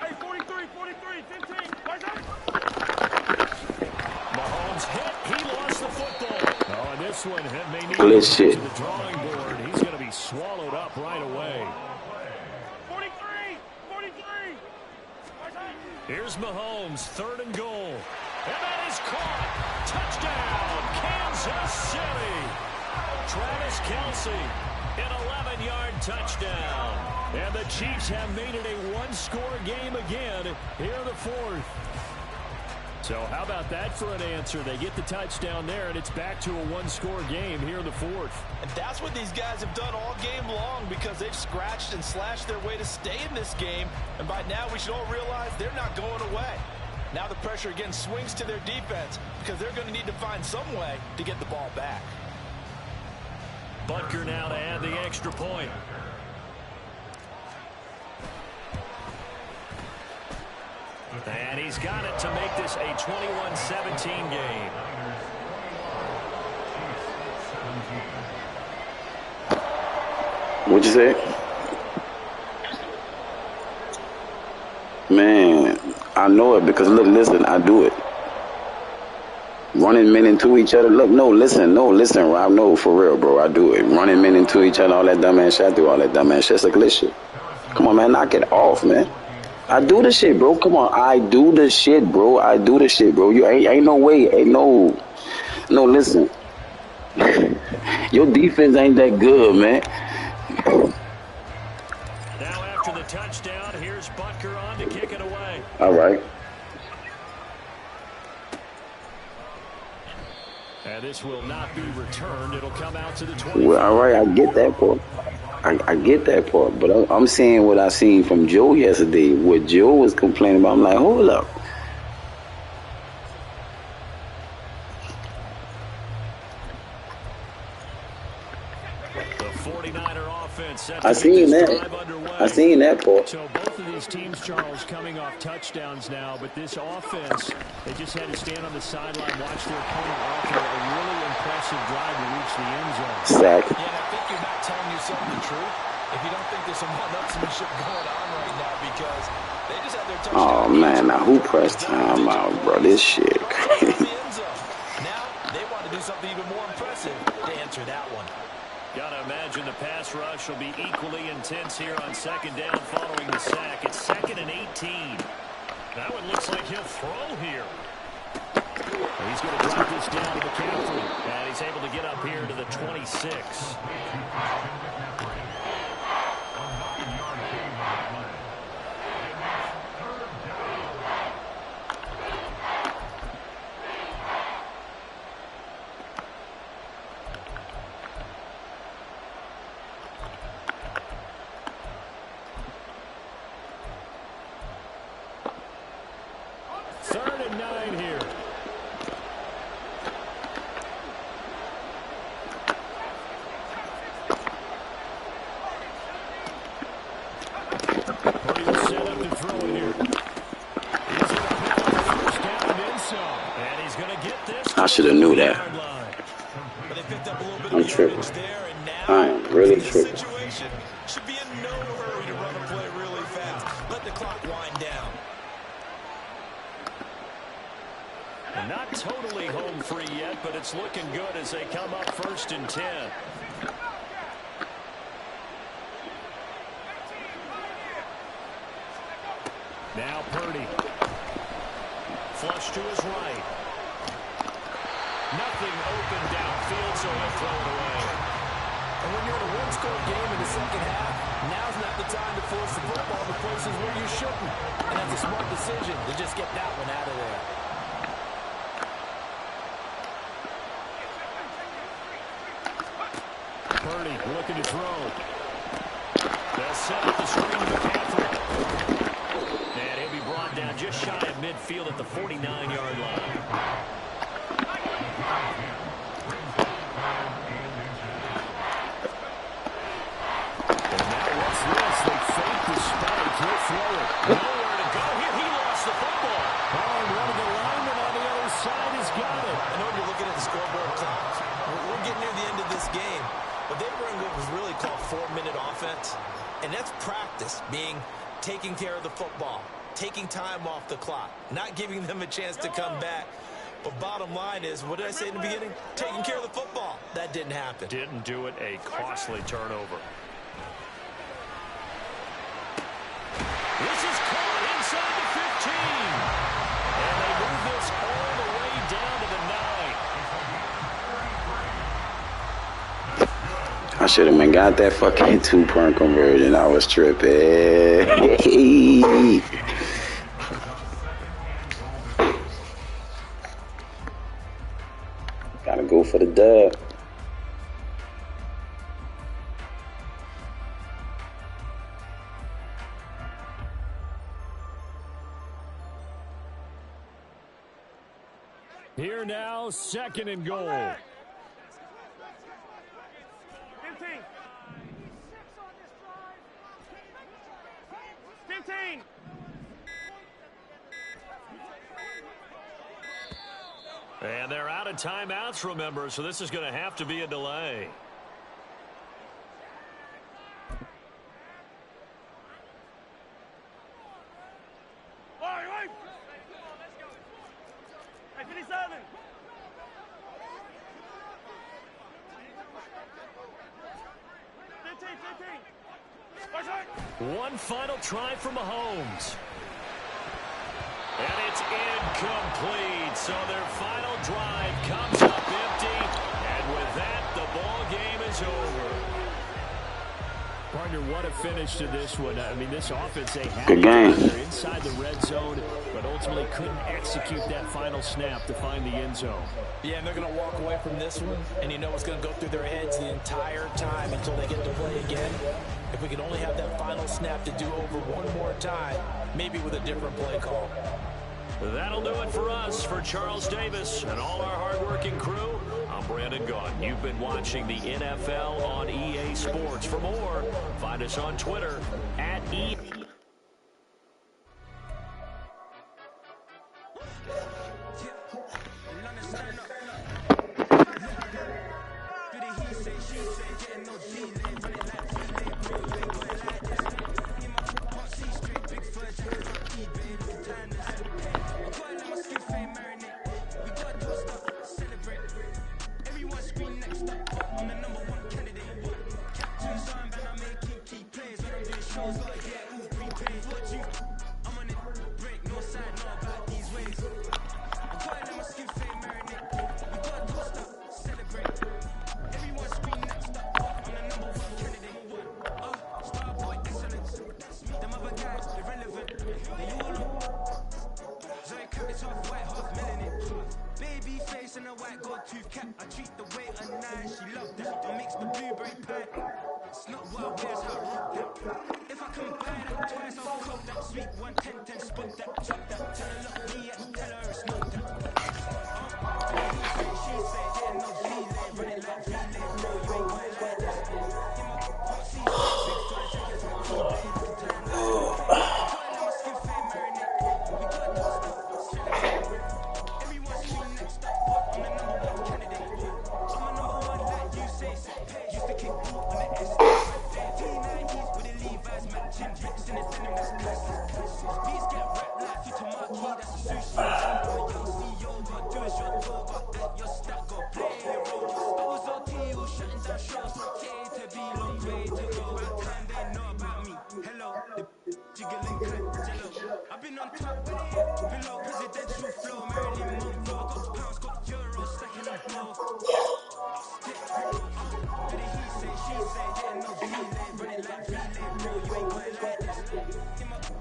Hey, 43, 15. Mahomes hit. He lost the football. Oh, and this one may need Glitch to shit. the drawing board. He's going to be swallowed up right away. 43. Here's Mahomes, third and goal. And that is caught. Touchdown, Kansas City. Travis Kelce, an 11-yard touchdown. And the Chiefs have made it a one-score game again here in the fourth. So how about that for an answer? They get the touchdown there, and it's back to a one-score game here in the fourth. And that's what these guys have done all game long because they've scratched and slashed their way to stay in this game. And by now, we should all realize they're not going away. Now the pressure again swings to their defense because they're going to need to find some way to get the ball back. Butker now to add the extra point. And he's got it to make this a 21-17 game. What'd you say? Man, I know it because look, listen, I do it. Running men into each other. Look, listen, Rob, no, for real, bro, I do it. Running men into each other, all that dumbass shit, I do all that dumbass shit. It's a glitch shit. Come on, man, knock it off, man. I do the shit, bro. Come on, I do the shit, bro. You ain't no way, no, listen. Your defense ain't that good, man. Now after the touchdown, here's Butker on to kick it away. All right. And this will not be returned. It'll come out to the 20. Well, all right, I get that part. I get that part, but I'm saying what I seen from Joe yesterday. What Joe was complaining about, I'm like, hold up. The 49er offense. I seen that part. So both of these teams, Charles, coming off touchdowns now, but this offense, they just had to stand on the sideline, watch their opponent offer a really impressive drive to reach the end zone. Sack. Yeah, and I think you're not telling yourself the truth if you don't think there's some one-upsmanship going on right now because they just had their touchdown. Oh, man, now who pressed time out, bro? This shit crazy. Now they want to do something even more impressive to answer that one. Gotta imagine the pass rush will be equally intense here on second down following the sack. It's 2nd and 18. That one looks like he'll throw here. He's going to drop this down to McCaffrey. And he's able to get up here to the 26. Third and 9 here. He'll set up to throw it here. He's going to pick up the first down and then some. And he's going to get this. I should have knew that. But they picked up a little bit I'm of tripping. yardage there, and now I am really this tripping. situation should be in no hurry to run a play really fast. Let the clock wind down. And not totally home free yet, but it's looking good as they come up 1st and 10. Now Purdy. Flush to his right. Nothing open downfield, so he'll throw it away. And when you're in a one-score game in the second half, now's not the time to force the football to places where you shouldn't. And that's a smart decision to just get that one out of there. Purdy looking to throw. They'll set up the screen to McCaffrey. And he'll be brought down just shy of midfield at the 49-yard line. And now what's this? They fake the spike. He'll throw it. Nowhere to go here. He lost the football. Oh, and one of the linemen on the other side has got it. I know you're looking at the scoreboard clock. We're getting near the end of this game. But they run what was really called 4-minute offense. And that's practice, being taking care of the football, taking time off the clock, not giving them a chance to come back. But bottom line is, what did I say in the beginning? Taking care of the football. That didn't happen. Didn't do it. A costly turnover. This is caught inside the 15. And they move this all the way down to the 9. I should have been got that fucking 2-point conversion. I was tripping. Gotta go for the dub. Here now, 2nd and goal. 15. 15. And they're out of timeouts, remember, so this is going to have to be a delay. Hey, 57. 15. One final try for Mahomes. And it's incomplete. So their final drive comes up empty. And with that, the ball game is over. Partner, what a finish to this one. I mean, this offense, they had good game. Inside the red zone, but ultimately couldn't execute that final snap to find the end zone. Yeah, and they're going to walk away from this one, and you know what's going to go through their heads the entire time until they get to play again. If we could only have that final snap to do over one more time, maybe with a different play call. That'll do it for us. For Charles Davis and all our hardworking crew, I'm Brandon Gaughan. You've been watching the NFL on EA Sports. For more, find us on Twitter @EA.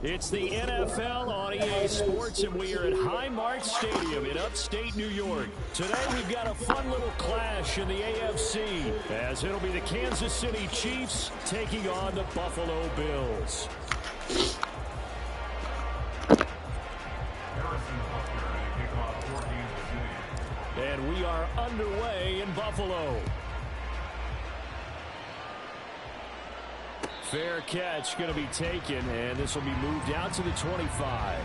It's the NFL on EA Sports, and we are at Highmark Stadium in upstate New York. Today, we've got a fun little clash in the AFC, as it'll be the Kansas City Chiefs taking on the Buffalo Bills. And we are underway in Buffalo. Fair catch going to be taken, and this will be moved out to the 25.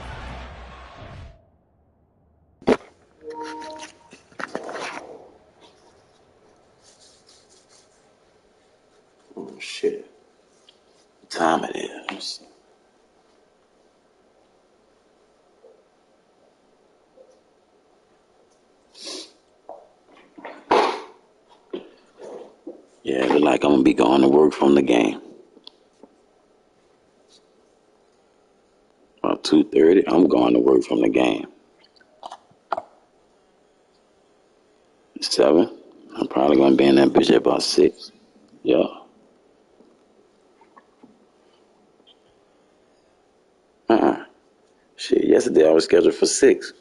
Oh, shit. What time it is? Yeah, it look like I'm going to be going to work from the game. About 2:30, I'm going to work from the game. 7, I'm probably going to be in that bitch at about 6. Yeah. Shit, yesterday I was scheduled for 6.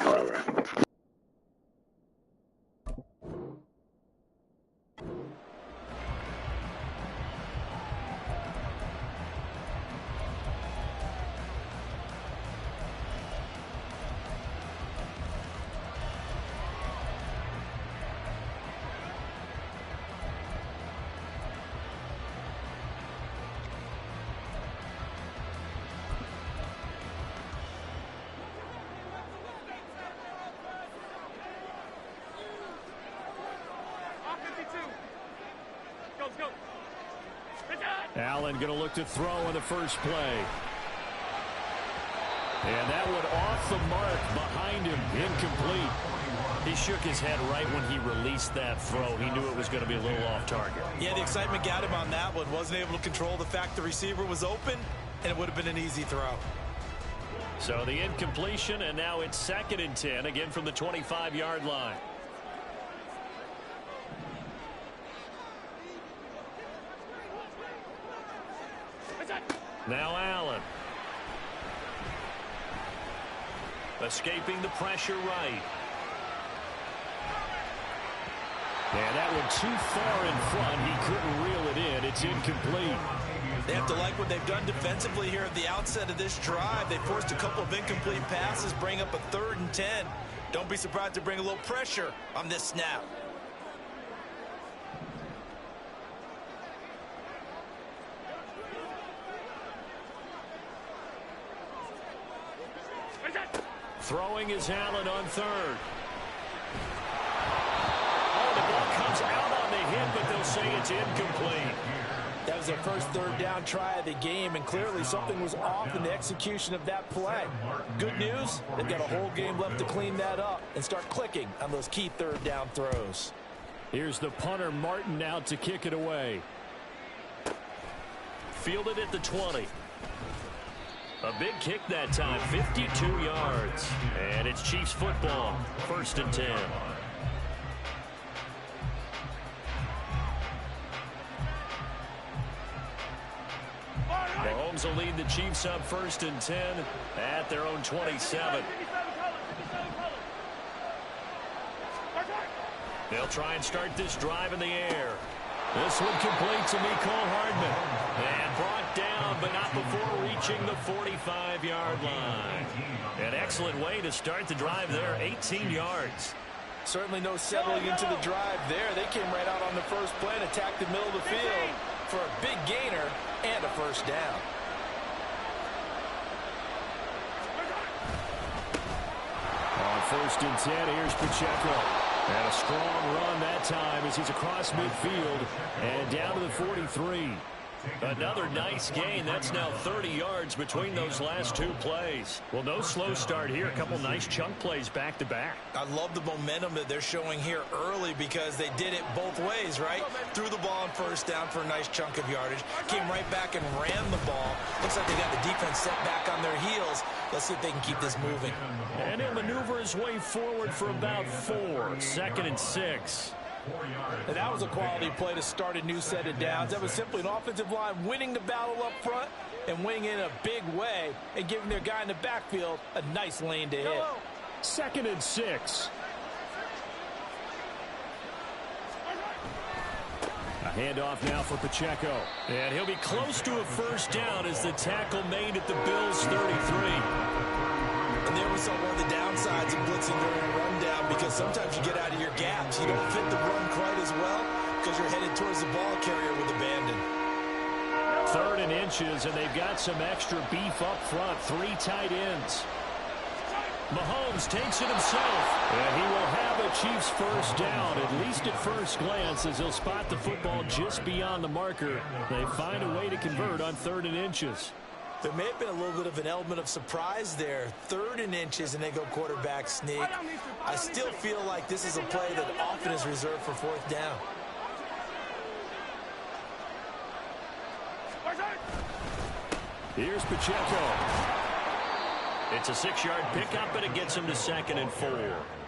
All right. Allen going to look to throw on the first play. And that one off the mark behind him, incomplete. He shook his head right when he released that throw. He knew it was going to be a little off target. Yeah, the excitement got him on that one. Wasn't able to control the fact the receiver was open, and it would have been an easy throw. So the incompletion, and now it's 2nd and 10, again from the 25-yard line. Now Allen. Escaping the pressure right. And that one too far in front. He couldn't reel it in. It's incomplete. They have to like what they've done defensively here at the outset of this drive. They forced a couple of incomplete passes, bring up a 3rd and 10. Don't be surprised to bring a little pressure on this snap. Throwing is Allen on third. Oh, the ball comes out on the hit, but they'll say it's incomplete. That was their first third down try of the game, and clearly something was off in the execution of that play. Good news, they've got a whole game left to clean that up and start clicking on those key third down throws. Here's the punter, Martin, out to kick it away. Fielded at the 20. A big kick that time, 52 yards. And it's Chiefs football, 1st and 10. Mahomes will lead the Chiefs up 1st and 10 at their own 27. They'll try and start this drive in the air. This one complete to Mecole Hardman. And brought down, but not before reaching the 45-yard line. An excellent way to start the drive there, 18 yards. Certainly no settling into the drive there. They came right out on the first play and attacked the middle of the field for a big gainer and a first down. On 1st and 10, here's Pacheco. And a strong run that time as he's across midfield and down to the 43. Another nice gain. That's now 30 yards between those last two plays. Well, no slow start here. A couple nice chunk plays back to back. I love the momentum that they're showing here early because they did it both ways, right? Threw the ball on first down for a nice chunk of yardage. Came right back and ran the ball. Looks like they got the defense set back on their heels. Let's see if they can keep this moving. And he'll maneuver his way forward for about 4. 2nd and 6. And that was a quality play to start a new set of downs. That was simply an offensive line winning the battle up front and winning in a big way and giving their guy in the backfield a nice lane to hit. 2nd and 6. A handoff now for Pacheco. And he'll be close to a first down as the tackle made at the Bills' 33. And there we saw one of the downsides of blitzing during a rundown because sometimes you get out of your gaps. You don't fit the run quite as well because you're headed towards the ball carrier with abandon. 3rd and inches, and they've got some extra beef up front. 3 tight ends. Mahomes takes it himself, and he will have a Chiefs first down, at least at first glance, as he'll spot the football just beyond the marker. They find a way to convert on 3rd and inches. There may have been a little bit of an element of surprise there. 3rd and inches, and they go quarterback sneak. I still feel like this is a play that often is reserved for 4th down. Here's Pacheco. It's a 6-yard pickup, and it gets him to 2nd and 4.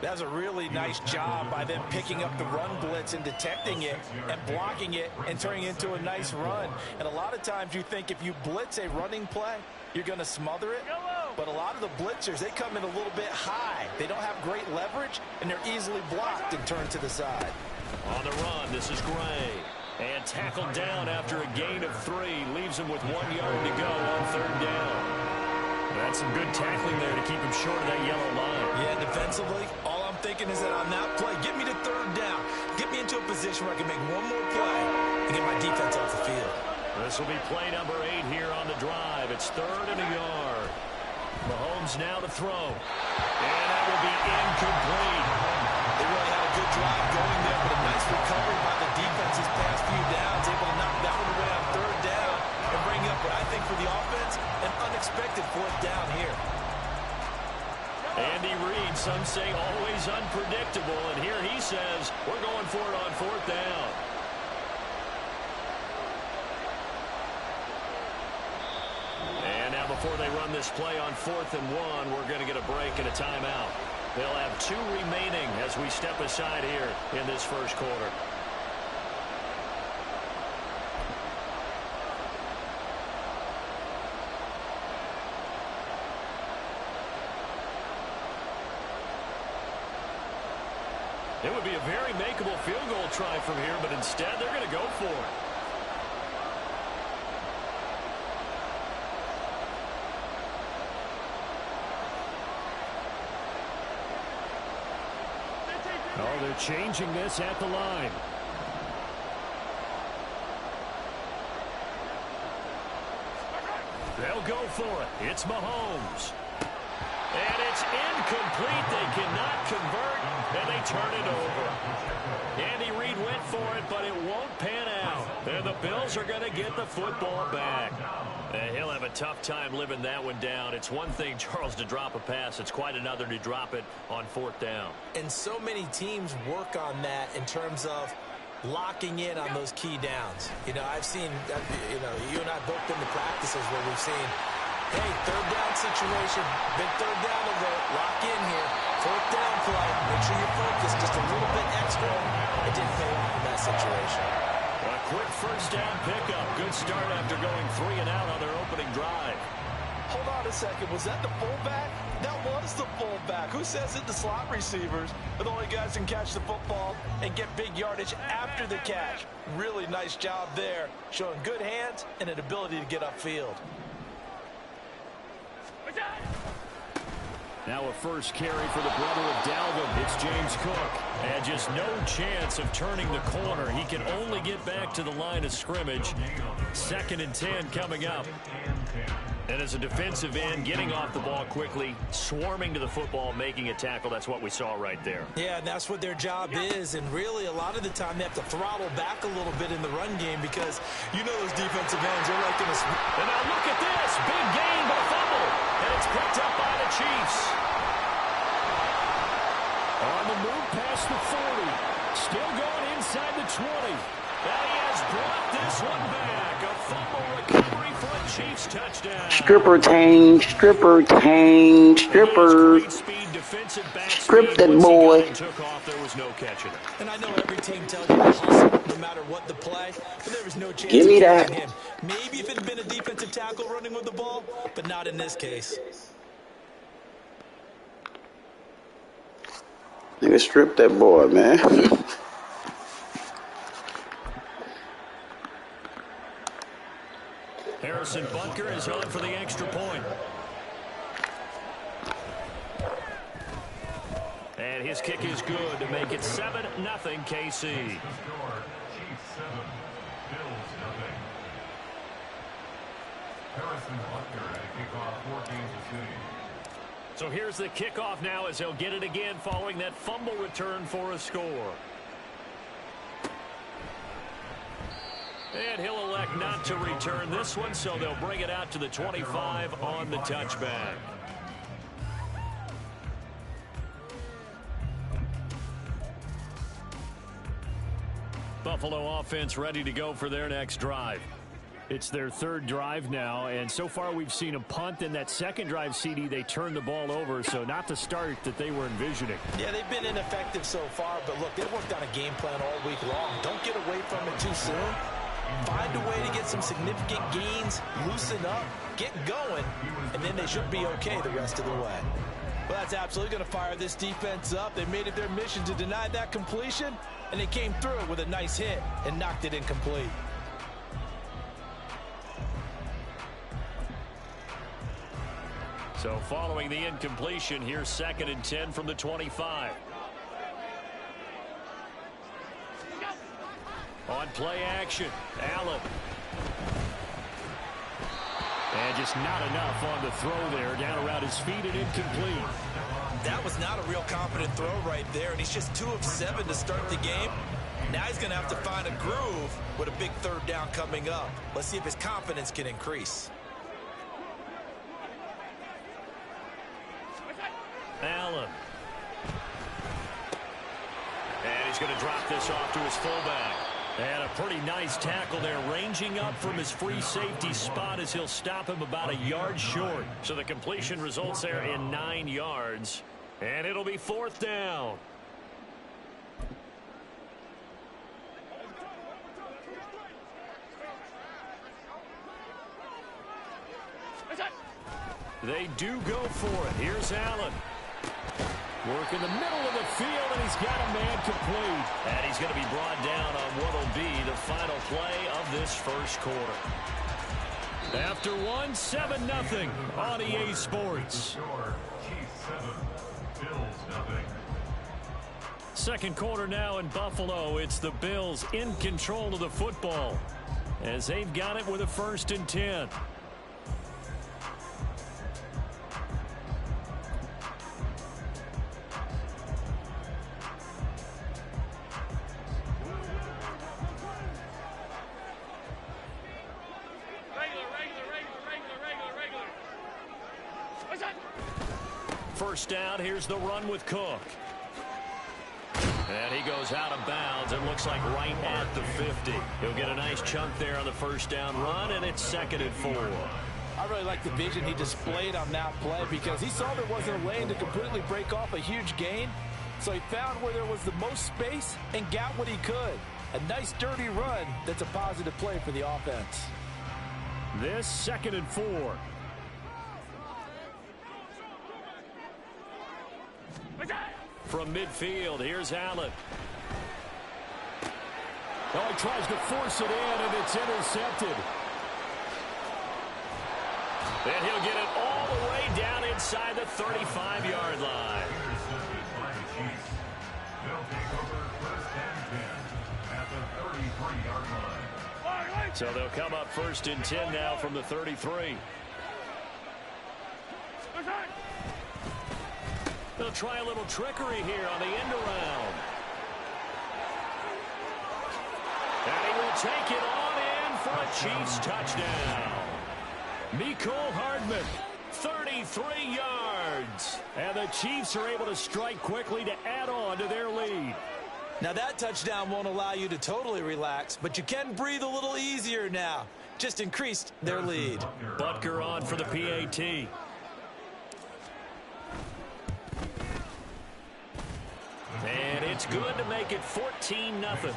That was a really nice job by them picking up the run blitz and detecting it and blocking it and turning it into a nice run. And a lot of times you think if you blitz a running play, you're going to smother it. But a lot of the blitzers, they come in a little bit high. They don't have great leverage, and they're easily blocked and turned to the side. On the run, this is Gray. And tackled down after a gain of 3. Leaves him with 1 yard to go on 3rd down. That's some good tackling there to keep him short of that yellow line. Yeah, defensively, all I'm thinking is that on that play, get me to 3rd down. Get me into a position where I can make one more play and get my defense off the field. This will be play number 8 here on the drive. It's 3rd and a yard. Mahomes now to throw. And that will be incomplete. They really had a good drive going there, but a nice recovery by the defense these past few downs, able to knock that one away on 3rd down and bring up what I think for the offense, an unexpected 4th down here. Andy Reid, some say always unpredictable, and here he says we're going for it on 4th down. And now before they run this play on 4th and 1, we're going to get a break and a timeout. They'll have 2 remaining as we step aside here in this first quarter. It would be a very makeable field goal try from here, but instead they're going to go for it. Oh, they're changing this at the line. They'll go for it. It's Mahomes. And it's incomplete. They cannot convert, and they turn it over. Andy Reid went for it, but it won't pan out. And the Bills are going to get the football back. And he'll have a tough time living that one down. It's one thing, Charles, to drop a pass. It's quite another to drop it on 4th down. And so many teams work on that in terms of locking in on those key downs. You know, I've seen, you and I both been to practices where we've seen, hey, 3rd down situation, big 3rd down alert, lock in here, 4th down play, make sure you're focused just a little bit extra. It didn't pay off in that situation. A quick 1st down pickup. Good start after going 3 and out on their opening drive. Hold on a second. Was that the fullback? That was the fullback. Who says it? The slot receivers are the only guys who can catch the football and get big yardage after the catch. Really nice job there, showing good hands and an ability to get upfield. Now a first carry for the brother of Dalvin. It's James Cook. And just no chance of turning the corner. He can only get back to the line of scrimmage. 2nd and 10 coming up. And as a defensive end, getting off the ball quickly, swarming to the football, making a tackle. That's what we saw right there. Yeah, and that's what their job is. And really, a lot of the time, they have to throttle back a little bit in the run game because you know those defensive ends are like in a... And now look at this. Big gain, but a fumble. And it's picked up by the Chiefs. On the move past the 40. Still going inside the 20. And he has brought this one back. A fumble recovery for a Chiefs touchdown. Stripper tang, stripper tang, stripper. Strip that boy. Took off. There was no catching it. And I know every team tells you to hustle no matter what the play, but there was no chance Give me of that. him. Maybe if it had been a defensive tackle running with the ball, but not in this case. Nigga, strip that boy, man. Harrison Bunker is on for the extra point. And his kick is good to make it 7-0 KC. So here's the kickoff now as he'll get it again following that fumble return for a score. And he'll elect not to return this one, so they'll bring it out to the 25 on the touchback. Buffalo offense ready to go for their next drive. It's their 3rd drive now, and so far we've seen a punt. In that 2nd drive, CD, they turned the ball over, so not the start that they were envisioning. Yeah, they've been ineffective so far, but look, they've worked on a game plan all week long. Don't get away from it too soon. Find a way to get some significant gains, loosen up, get going, and then they should be okay the rest of the way. Well, that's absolutely going to fire this defense up. They made it their mission to deny that completion, and they came through with a nice hit and knocked it incomplete. So following the incompletion, here's 2nd and 10 from the 25. On play action, Allen. And just not enough on the throw there. Down around his feet and incomplete. That was not a real confident throw right there, and he's just 2 of 7 to start the game. Now he's going to have to find a groove with a big 3rd down coming up. Let's see if his confidence can increase. Allen. And he's going to drop this off to his fullback. And a pretty nice tackle there, ranging up from his free safety spot as he'll stop him about a yard short. So the completion results there in 9 yards. And it'll be 4th down. They do go for it. Here's Allen. Work in the middle of the field, and he's got a man complete. And he's going to be brought down on what will be the final play of this first quarter. After 7-0 on EA Sports. Second quarter now in Buffalo. It's the Bills in control of the football as they've got it with a 1st and 10. first down. Here's the run with Cook. And he goes out of bounds. It looks like right at the 50. He'll get a nice chunk there on the first down run, and it's 2nd and 4. I really like the vision he displayed on that play because he saw there wasn't a lane to completely break off a huge gain. So he found where there was the most space and got what he could. A nice dirty run that's a positive play for the offense. This 2nd and 4. From midfield, here's Allen. Oh, he tries to force it in, and it's intercepted. And he'll get it all the way down inside the 35-yard line. So they'll come up 1st and 10 now from the 33. They'll try a little trickery here on the end around. And he will take it on in for a Chiefs touchdown. Mecole Hardman, 33 yards. And the Chiefs are able to strike quickly to add on to their lead. Now that touchdown won't allow you to totally relax, but you can breathe a little easier now. Just increased their lead. Butker on for the PAT. And it's good to make it 14-0.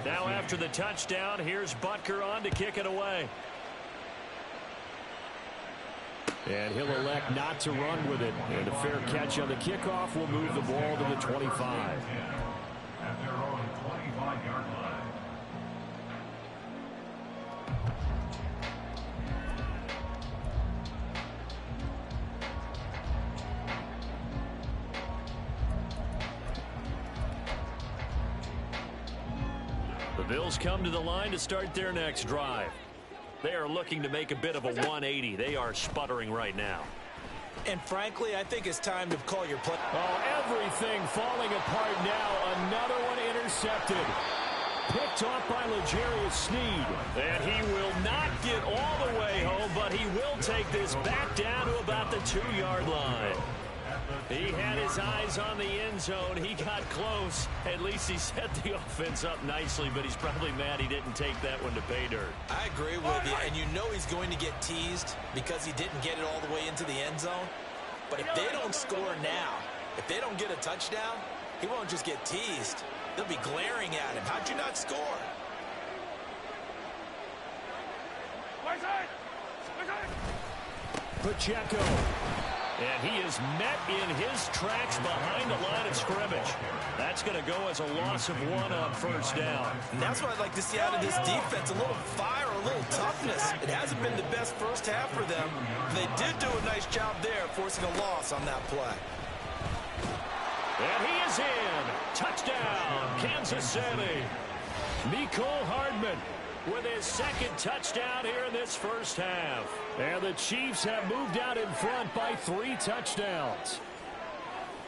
Now after the touchdown, here's Butker on to kick it away. And he'll elect not to run with it. And a fair catch on the kickoff will move the ball to the 25. At their own 25-yard line. The Bills come to the line to start their next drive. They are looking to make a bit of a 180. They are sputtering right now. And frankly, I think it's time to call your play. Oh, everything falling apart now. Another one intercepted. Picked off by L'Jarius Sneed. And he will not get all the way home, but he will take this back down to about the 2-yard line. He had his eyes on the end zone. He got close. At least he set the offense up nicely, but he's probably mad he didn't take that one to pay dirt. I agree with you, and you know he's going to get teased because he didn't get it all the way into the end zone. But if they don't score now, if they don't get a touchdown, he won't just get teased. They'll be glaring at him. How'd you not score? Pacheco. And he is met in his tracks behind the line of scrimmage. That's going to go as a loss of 1 on first down. And that's what I'd like to see out of this defense. A little fire, a little toughness. It hasn't been the best first half for them. They did do a nice job there, forcing a loss on that play. And he is in. Touchdown, Kansas City. Mecole Hardman with his 2nd touchdown here in this first half. And the Chiefs have moved out in front by 3 touchdowns.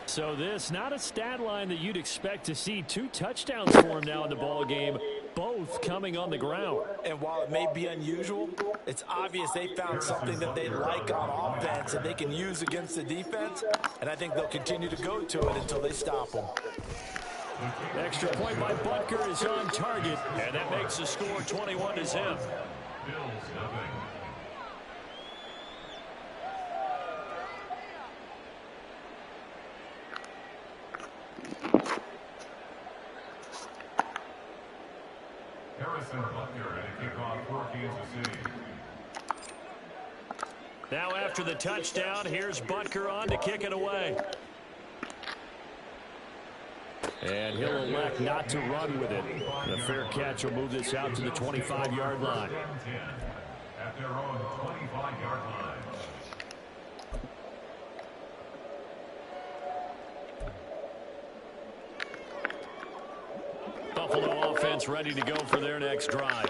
So this, not a stat line that you'd expect to see. 2 touchdowns for him now in the ball game, both coming on the ground. And while it may be unusual, it's obvious they found something that they like on offense and they can use against the defense. And I think they'll continue to go to it until they stop them. Extra point by Butker is on target, and that makes the score 21-0. Harrison Butker and a kickoff for Kansas City. Now after the touchdown, here's Butker on to kick it away. And he'll elect not to run with it. A fair catch will move this out to the 25-yard line. At their own 25-yard line. Buffalo offense ready to go for their next drive.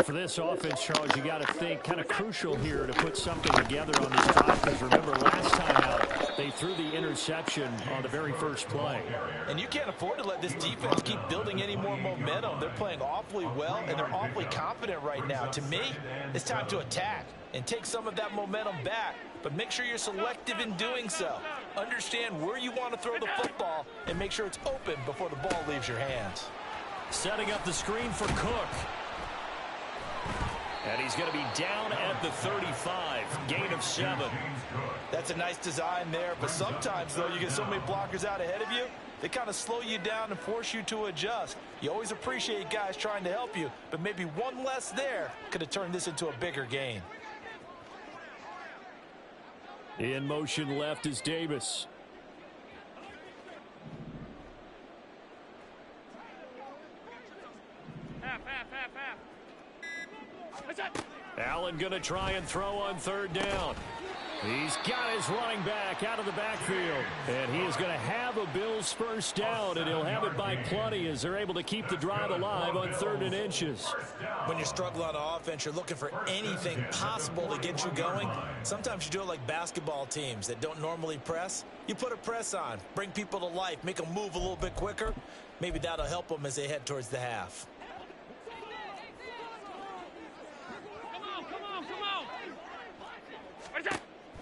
For this offense, Charles, you got to think kind of crucial here to put something together on this drive, because remember last time out, They threw the interception on the very first play. And you can't afford to let this defense keep building any more momentum. They're playing awfully well, and they're awfully confident right now. To me, it's time to attack and take some of that momentum back, but make sure you're selective in doing so. Understand where you want to throw the football and make sure it's open before the ball leaves your hands. Setting up the screen for Cook. And he's going to be down at the 35, gain of 7. That's a nice design there, but sometimes, though, you get so many blockers out ahead of you, they kind of slow you down and force you to adjust. You always appreciate guys trying to help you, but maybe one less there could have turned this into a bigger gain. In motion left is Davis. Allen going to try and throw on 3rd down. He's got his running back out of the backfield. And he is going to have a Bills first down, and he'll have it by plenty as they're able to keep the drive alive on 3rd and inches. When you're struggling on offense, you're looking for anything possible to get you going. Sometimes you do it like basketball teams that don't normally press. You put a press on, bring people to life, make them move a little bit quicker. Maybe that'll help them as they head towards the half.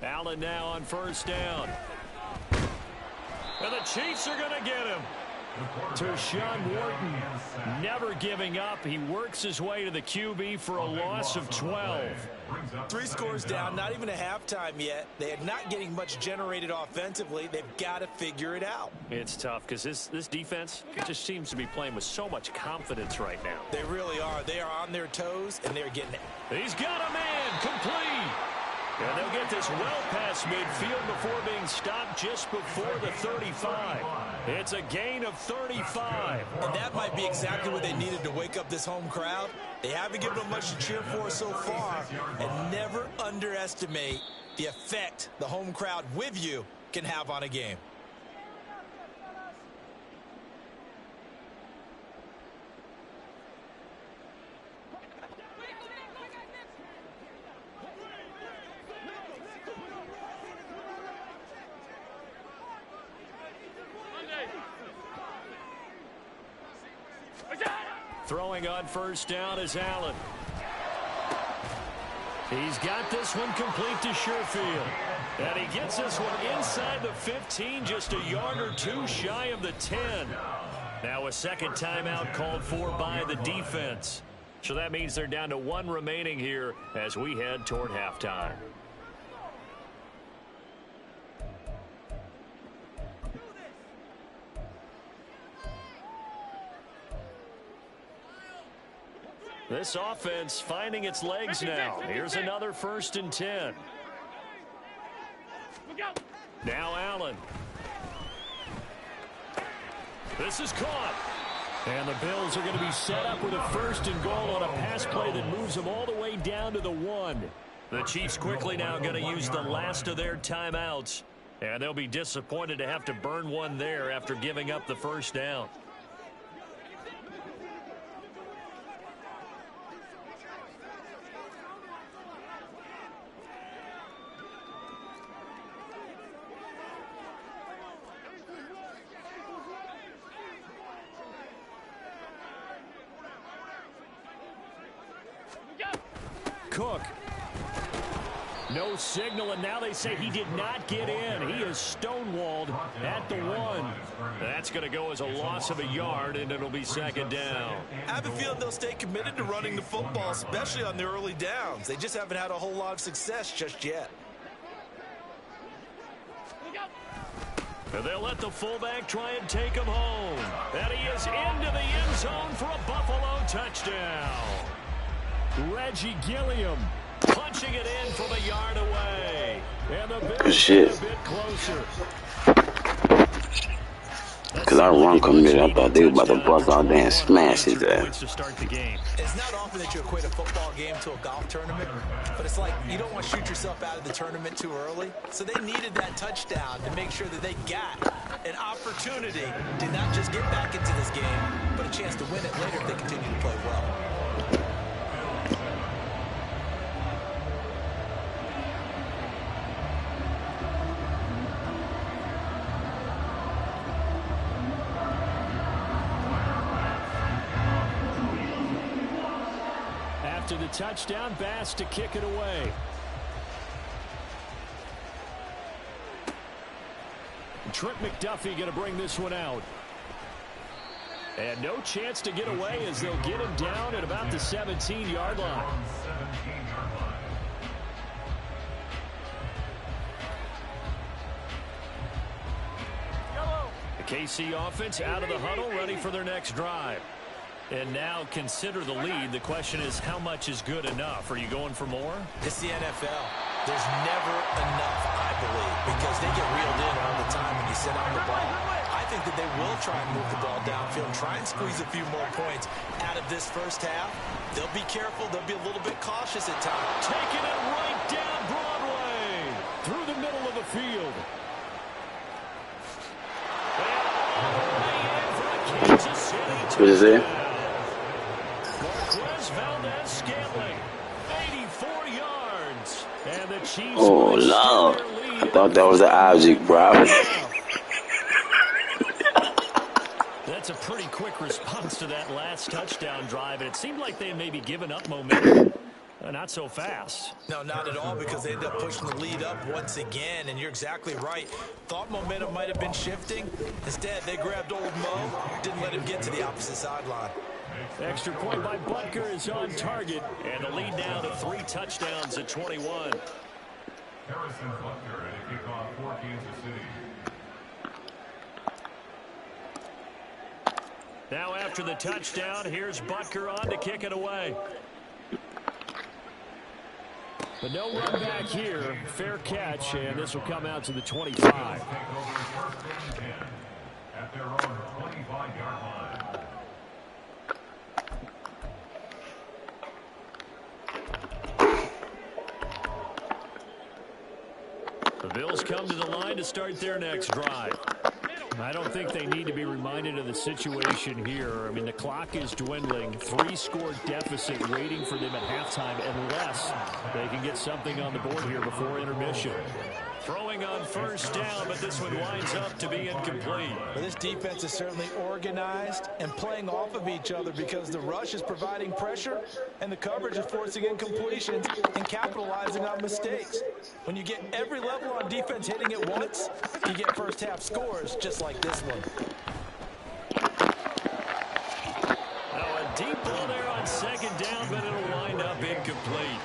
Allen now on 1st down. And the Chiefs are going to get him. Tershawn Wharton never giving up. He works his way to the QB for a loss of 12. 3 scores down, not even a halftime yet. They are not getting much generated offensively. They've got to figure it out. It's tough because this defense just seems to be playing with so much confidence right now. They really are. They are on their toes, and they're getting it. He's got a man complete. And they'll get this well past midfield before being stopped just before the 35. It's a gain of 35. And that might be exactly what they needed to wake up this home crowd. They haven't given them much to cheer for so far. And never underestimate the effect the home crowd with you can have on a game. Throwing on 1st down is Allen. He's got this one complete to Sherfield. And he gets this one inside the 15, just a yard or 2 shy of the 10. Now a second timeout called for by the defense. So that means they're down to 1 remaining here as we head toward halftime. This offense finding its legs now. Here's another 1st and 10. Now Allen. This is caught. And the Bills are going to be set up with a 1st and goal on a pass play that moves them all the way down to the 1. The Chiefs quickly now going to use the last of their timeouts. And they'll be disappointed to have to burn one there after giving up the 1st down. Cook. No signal, and now they say he did not get in. He is stonewalled at the 1. That's going to go as a loss of a yard, and it'll be 2nd down. I have a feeling they'll stay committed to running the football, especially on their early downs. They just haven't had a whole lot of success just yet. And they'll let the fullback try and take him home. And he is into the end zone for a Buffalo touchdown. Reggie Gilliam punching it in from a yard away. And the Bills get a bit closer. Because our run committed, I thought they were about to bust out there and smash his ass. It's not often that you equate a football game to a golf tournament, but it's like you don't want to shoot yourself out of the tournament too early. So they needed that touchdown to make sure that they got an opportunity to not just get back into this game, but a chance to win it later if they continue to play well. After the touchdown, Bass to kick it away. Trent McDuffie going to bring this one out. And no chance to get away as they'll get him down at about the 17-yard line. The KC offense out of the huddle, ready for their next drive. And now consider the lead. The question is, how much is good enough? Are you going for more? It's the NFL. There's never enough, I believe, because they get reeled in all the time when you sit on the ball. I think that they will try and move the ball downfield, try and squeeze a few more points out of this first half. They'll be careful. They'll be a little bit cautious at times. Taking it right down Broadway through the middle of the field. What is it? Oh, Lord. I thought that was the object, bro. That's a pretty quick response to that last touchdown drive, and it seemed like they had maybe given up momentum. Not so fast. No, not at all, because they ended up pushing the lead up once again, and you're exactly right. Thought momentum might have been shifting. Instead, they grabbed old Mo, didn't let him get to the opposite sideline. Extra point by Butker is on target, and the lead now to 3 touchdowns at 21. Harrison Butker at a kickoff for Kansas City. Now after the touchdown, here's Butker on to kick it away. But no run back here. Fair catch, and this will come out to the 25. At their own 25-yard line. The Bills come to the line to start their next drive. I don't think they need to be reminded of the situation here. I mean, the clock is dwindling. 3-score deficit waiting for them at halftime unless they can get something on the board here before intermission. Throwing on first down, but this one winds up to be incomplete. Well, this defense is certainly organized and playing off of each other because the rush is providing pressure and the coverage is forcing incompletions and capitalizing on mistakes. When you get every level on defense hitting it once, you get first half scores just like this one. Now a deep ball there on second down, but it'll wind up incomplete.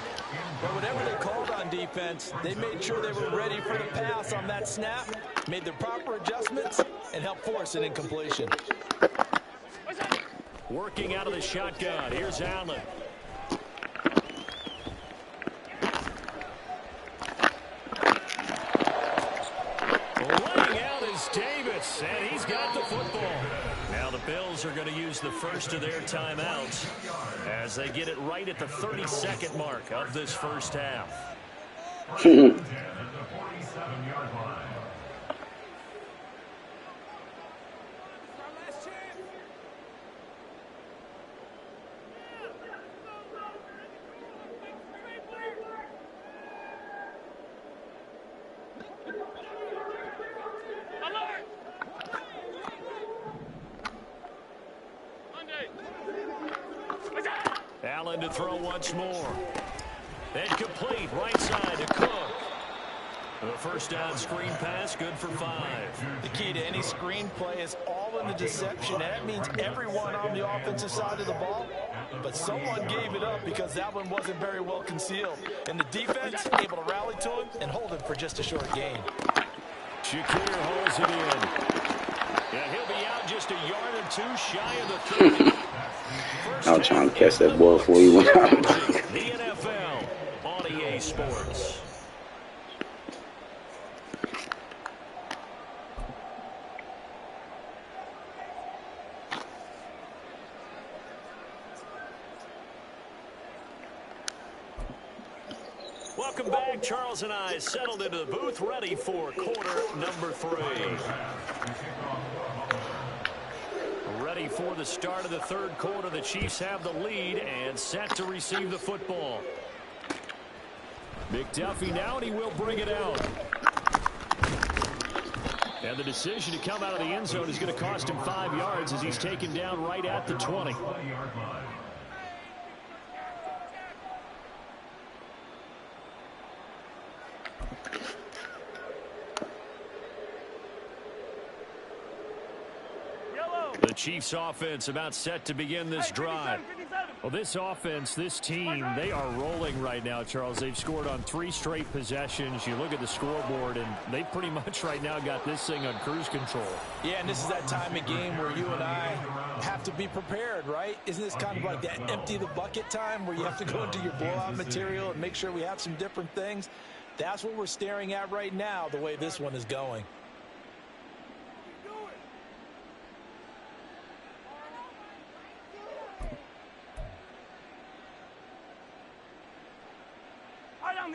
But whatever they called on defense, they made sure they were ready for the pass on that snap, made the proper adjustments, and helped force an incompletion. Working out of the shotgun. Here's Allen. Laying out is Davis, and he's got the football. Now the Bills are going to use the first of their timeouts as they get it right at the 32nd mark of this first half. Allen to throw once more. And complete right side to Cook. The first down screen pass, good for 5. The key to any screen play is all in the deception. And that means everyone on the offensive side of the ball. But someone gave it up because that one wasn't very well concealed. And the defense able to rally to him and hold him for just a short gain. Shakir holds it in. Yeah, he'll be out just a yard or 2 shy of the 30. I was trying to catch that ball before he went out. The NFL on EA Sports. Welcome back. Charles and I settled into the booth, ready for quarter number 3. Ready for the start of the third quarter. The Chiefs have the lead and set to receive the football. McDuffie now, and he will bring it out. And the decision to come out of the end zone is going to cost him 5 yards as he's taken down right at the 20. The Chiefs offense about set to begin this drive. 57. Well, this offense, this team, they are rolling right now, Charles. They've scored on 3 straight possessions. You look at the scoreboard, and they pretty much right now got this thing on cruise control. Yeah, and this is that time of game where you and I have to be prepared, right? Isn't this kind of like that empty the bucket time where you have to go into your blowout material and make sure we have some different things? That's what we're staring at right now, the way this one is going.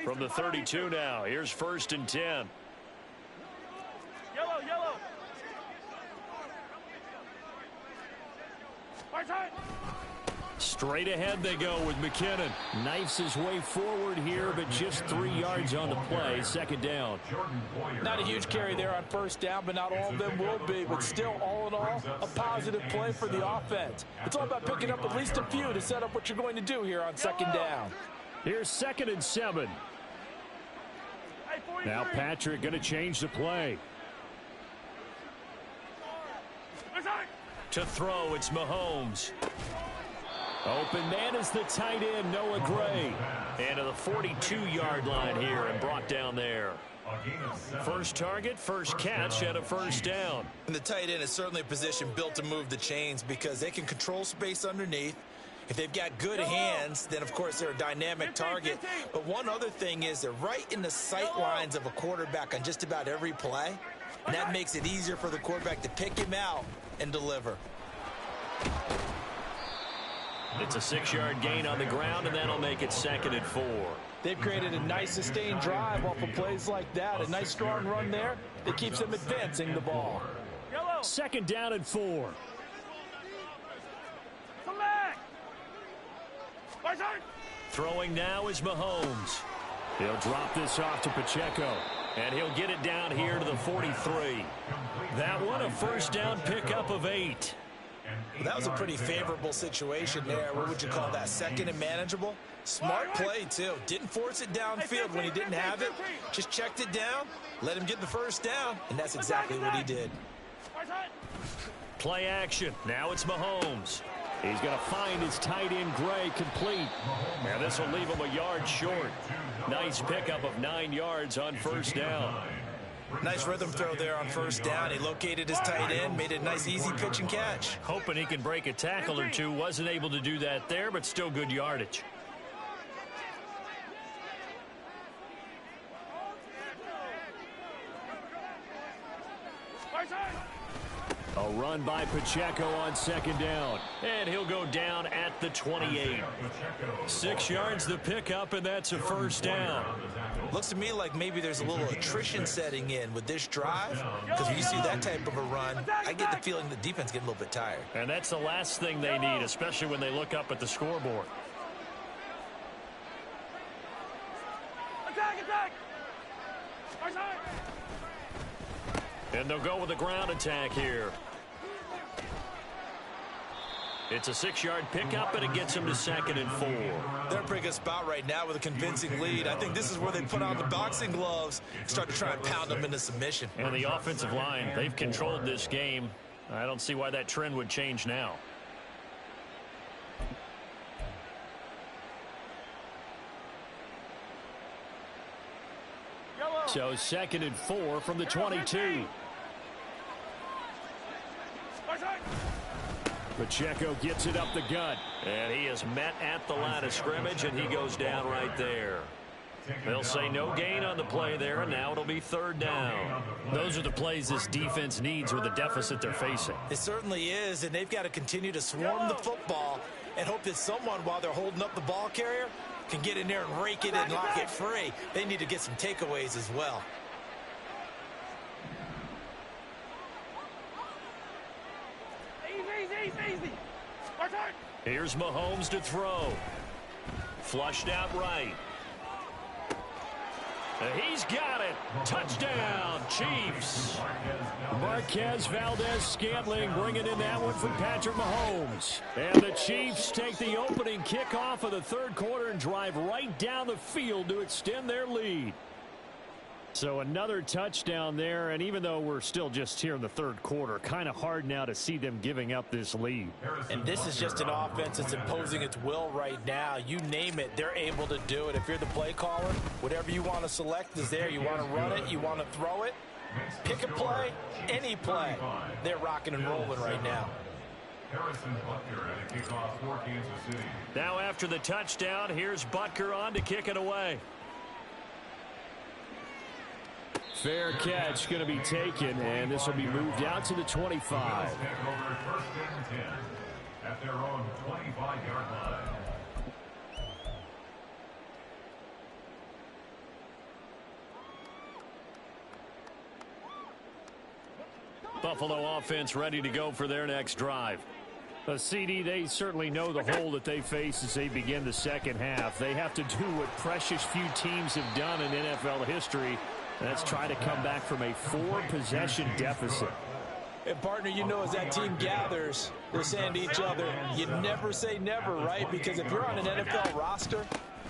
From the 32 now, here's 1st and 10. Yellow, yellow. Right side. Straight ahead they go with McKinnon. Knifes his way forward here, but just 3 yards on the play. 2nd down. Not a huge carry there on 1st down, but not all of them will be. But still, all in all, a positive play for the offense. It's all about picking up at least a few to set up what you're going to do here on 2nd down. Here's 2nd and 7. Now Patrick going to change the play. To throw, it's Mahomes. Open man is the tight end, Noah Gray. And to the 42-yard line here and brought down there. First target, first catch, and a 1st down. And the tight end is certainly a position built to move the chains because they can control space underneath. If they've got good hands, then, of course, they're a dynamic target. But one other thing is they're right in the sight lines of a quarterback on just about every play. And that makes it easier for the quarterback to pick him out and deliver. It's a 6-yard gain on the ground, and that'll make it 2nd and 4. They've created a nice sustained drive off of plays like that. A nice strong run there that keeps them advancing the ball. 2nd down and 4. Come back. Right side. Throwing now is Mahomes. He'll drop this off to Pacheco, and he'll get it down here to the 43. That one a 1st down pickup of 8. Well, that was a pretty favorable situation there. What would you call that? 2nd and manageable? Smart play, too. Didn't force it downfield when he didn't have it. Just checked it down, let him get the 1st down, and that's exactly what he did. Play action. Now it's Mahomes. He's going to find his tight end, Gray, complete. Now this will leave him a yard short. Nice pickup of 9 yards on 1st down. Nice rhythm throw there on 1st down. He located his tight end, made it a nice easy pitch and catch. Hoping he can break a tackle or two. Wasn't able to do that there, but still good yardage. A run by Pacheco on 2nd down. And he'll go down at the 28. 6 yards the pickup, and that's a 1st down. Looks to me like maybe there's a little attrition setting in with this drive. Because when you see that type of a run, I get the feeling the defense getting a little bit tired. And that's the last thing they need, especially when they look up at the scoreboard. Attack, attack. Right side. And they'll go with a ground attack here. It's a 6-yard pickup, and it gets them to 2nd and 4. They're in a pretty good spot right now with a convincing lead. I think this is where they put on the boxing gloves and start to try and pound them into submission. And the offensive line, they've controlled this game. I don't see why that trend would change now. So 2nd and 4 from the 22. Pacheco gets it up the gut. And he is met at the line of scrimmage, and he goes down right there. They'll say no gain on the play there, and now it'll be 3rd down. Those are the plays this defense needs with the deficit they're facing. It certainly is, and they've got to continue to swarm the football and hope that someone, while they're holding up the ball carrier, can get in there and rake it and lock it free. They need to get some takeaways as well. Easy. Here's Mahomes to throw. Flushed out right. He's got it. Touchdown, Chiefs. Marquez Valdez-Scantling bringing in that one for Patrick Mahomes. And the Chiefs take the opening kickoff of the 3rd quarter and drive right down the field to extend their lead. So another touchdown there, and even though we're still just here in the third quarter, kind of hard now to see them giving up this lead. And this is just an offense that's imposing its will right now. You name it, they're able to do it. If you're the play caller, whatever you want to select is there. You want to run it, you want to throw it, pick a play, any play. They're rocking and rolling right now. Now after the touchdown, here's Butker on to kick it away. Fair catch going to be taken, and this will be moved out to the 25. At their own 25-yard line. Buffalo offense ready to go for their next drive. CD, they certainly know the hole that they face as they begin the second half. They have to do what precious few teams have done in NFL history. That's try to come back from a 4-possession deficit. And partner, you know, as that team gathers, they're saying to each other, you never say never, right? Because if you're on an NFL roster,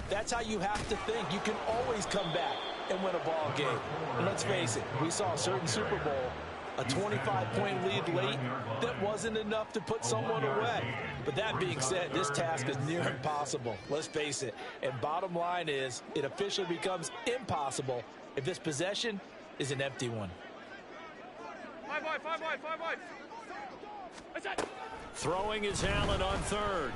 that's how you have to think. You can always come back and win a ball game. And let's face it, we saw a certain Super Bowl, a 25-point lead late that wasn't enough to put someone away. But that being said, this task is near impossible. Let's face it. And bottom line is, it officially becomes impossible if this possession is an empty one. 5 wide. That's it. Throwing is Allen on third.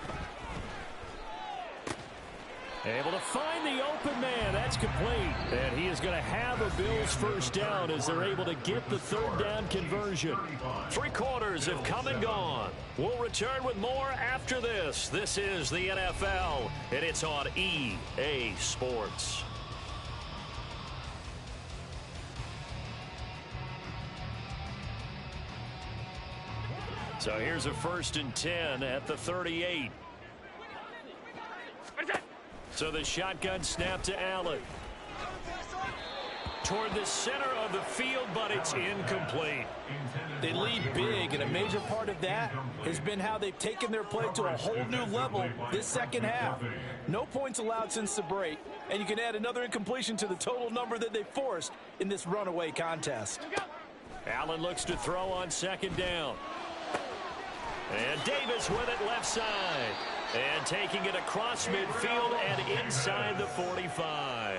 Able to find the open man. That's complete. And he is going to have a Bills first down as they're able to get the third down conversion. 3 quarters have come and gone. We'll return with more after this. This is the NFL, and it's on EA Sports. So here's a 1st and 10 at the 38. So the shotgun snap to Allen. Toward the center of the field, but it's incomplete. They lead big, and a major part of that has been how they've taken their play to a whole new level this second half. No points allowed since the break, and you can add another incompletion to the total number that they forced in this runaway contest. Allen looks to throw on 2nd down. And Davis with it left side. And taking it across midfield and inside the 45.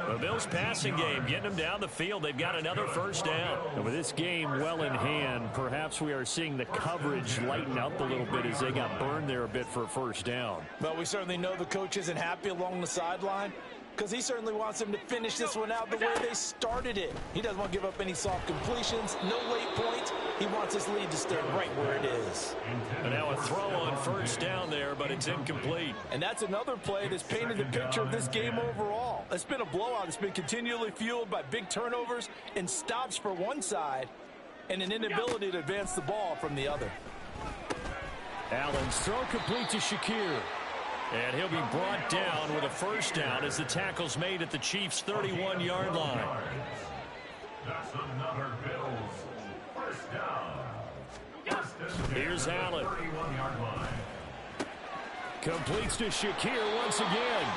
The Bills passing game getting them down the field. They've got another first down. And with this game well in hand, perhaps we are seeing the coverage lighten up a little bit as they got burned there a bit for a first down. But we certainly know the coach isn't happy along the sideline, because he certainly wants them to finish this one out the way they started it. He doesn't want to give up any soft completions, no late points. He wants his lead to stay right where it is. And now a throw on first down there, but it's incomplete. And that's another play that's painted the picture of this game overall. It's been a blowout. It's been continually fueled by big turnovers and stops for one side and an inability to advance the ball from the other. Allen's throw complete to Shakir. And he'll be brought down with a first down as the tackle's made at the Chiefs' 31-yard line. That's another Bills first down. Here's Allen. 31-yard line. Completes to Shakir once again.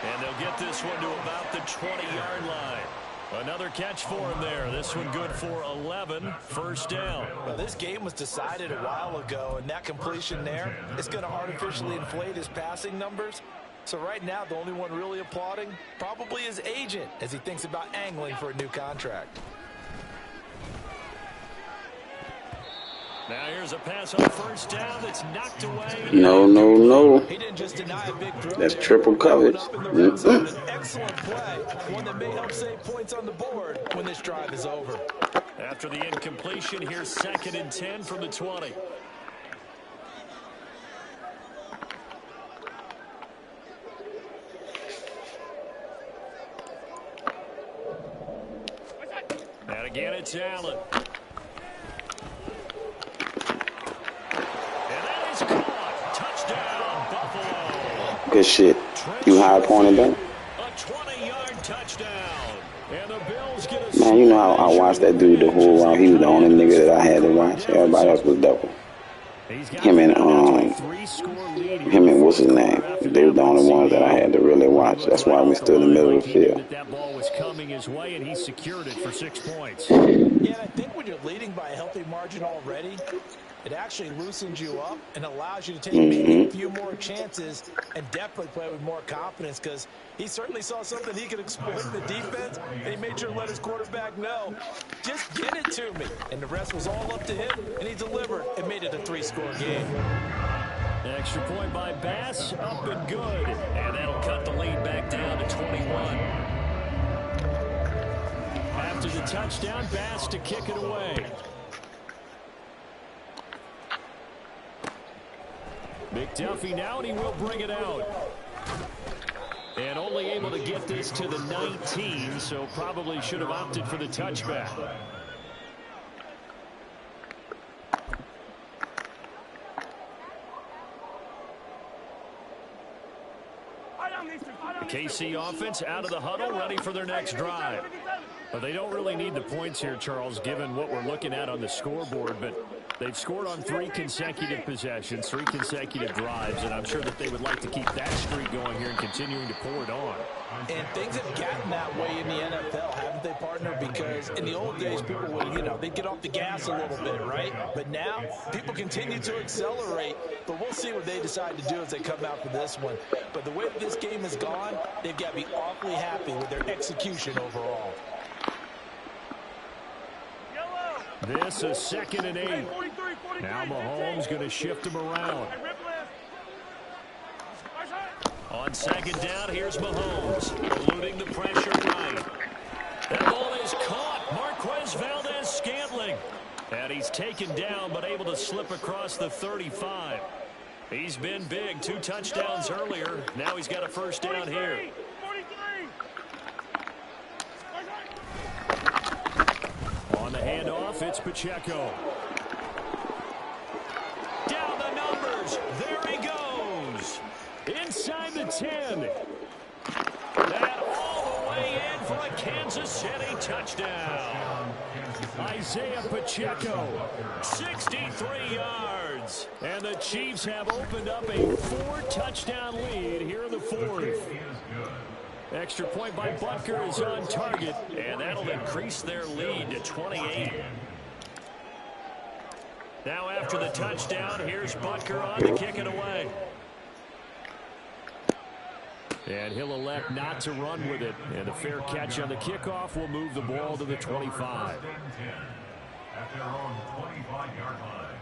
And they'll get this one to about the 20-yard line. Another catch for him there. This one good for 11. First down. Well, this game was decided a while ago, and that completion there is going to artificially inflate his passing numbers. So right now, the only one really applauding probably his agent as he thinks about angling for a new contract. Now here's a pass on first down that's knocked away. No. He didn't just deny a big throw. That's triple coverage. An excellent play, one that may help save points on the board when this drive is over. After the incompletion, here's 2nd and 10 from the 20. And again, it's Allen. Good shit. You high pointed them. A 20-yard touchdown. And the Bills get a Man, you know how I watched that dude the whole while. He was the only nigga that I had to watch. Everybody else was double. him and what's his name? They were the only ones that I had to really watch. That's why we stood in the middle of the field. That ball was coming his way, and he secured it for 6 points. Yeah, and I think when you're leading by a healthy margin already, it actually loosens you up and allows you to take maybe a few more chances and definitely play with more confidence, because he certainly saw something he could exploit in the defense, and he made sure to let his quarterback know, just get it to me. And the rest was all up to him, and he delivered and made it a 3-score game. Extra point by Bass, up and good. And that'll cut the lead back down to 21. After the touchdown, Bass to kick it away. McDuffie now, and he will bring it out. And only able to get this to the 19, so probably should have opted for the touchback. The KC offense out of the huddle, ready for their next drive. Well, they don't really need the points here, Charles, given what we're looking at on the scoreboard, but they've scored on 3 consecutive possessions, 3 consecutive drives, and I'm sure that they would like to keep that streak going here and continuing to pour it on. And things have gotten that way in the NFL, haven't they, partner? Because in the old days, people would, they'd get off the gas a little bit, right? But now, people continue to accelerate, but we'll see what they decide to do as they come out for this one. But the way this game has gone, they've got to be awfully happy with their execution overall. This is 2nd and 8. Now Mahomes going to shift him around. On 2nd down, here's Mahomes, eluding the pressure right. That ball is caught. Marquez Valdez-Scantling. And he's taken down, but able to slip across the 35. He's been big. 2 touchdowns earlier. Now he's got a first down here. On the handoff, it's Pacheco. Down the numbers. There he goes. Inside the 10. And all the way in for a Kansas City touchdown. Isaiah Pacheco, 63 yards. And the Chiefs have opened up a 4-touchdown lead here in the 4th. Extra point by Butker is on target, and that'll increase their lead to 28. Now after the touchdown, here's Butker on to kick it away. And he'll elect not to run with it. And a fair catch on the kickoff will move the ball to the 25. At their own 25-yard line.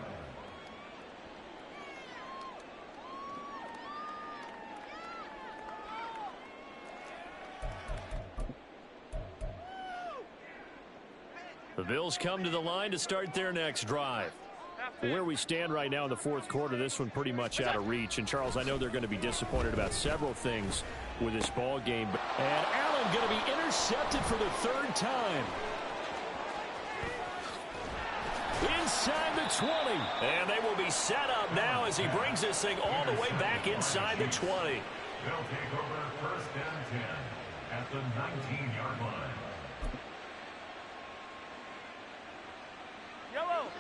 The Bills come to the line to start their next drive. Where we stand right now in the 4th quarter, this one pretty much out of reach. And, Charles, I know they're going to be disappointed about several things with this ball game. And Allen going to be intercepted for the 3rd time. Inside the 20. And they will be set up now as he brings this thing all the way back inside the 20. They'll take over 1st and 10 at the 19-yard line.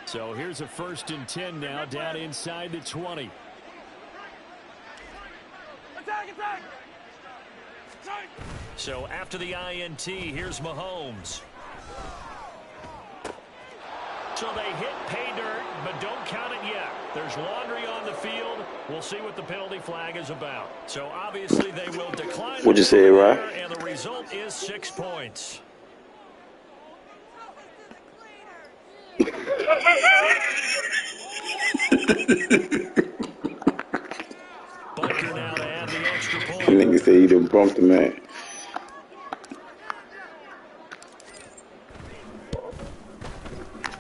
So here's a 1st and 10 now, down inside the 20. Attack, attack! So after the INT, here's Mahomes. So they hit pay dirt, but don't count it yet. There's laundry on the field. We'll see what the penalty flag is about. So obviously they will decline. What'd you say, Rob? And the result is 6 points. Butker now to add the extra point. Nigga say you done bumped the man.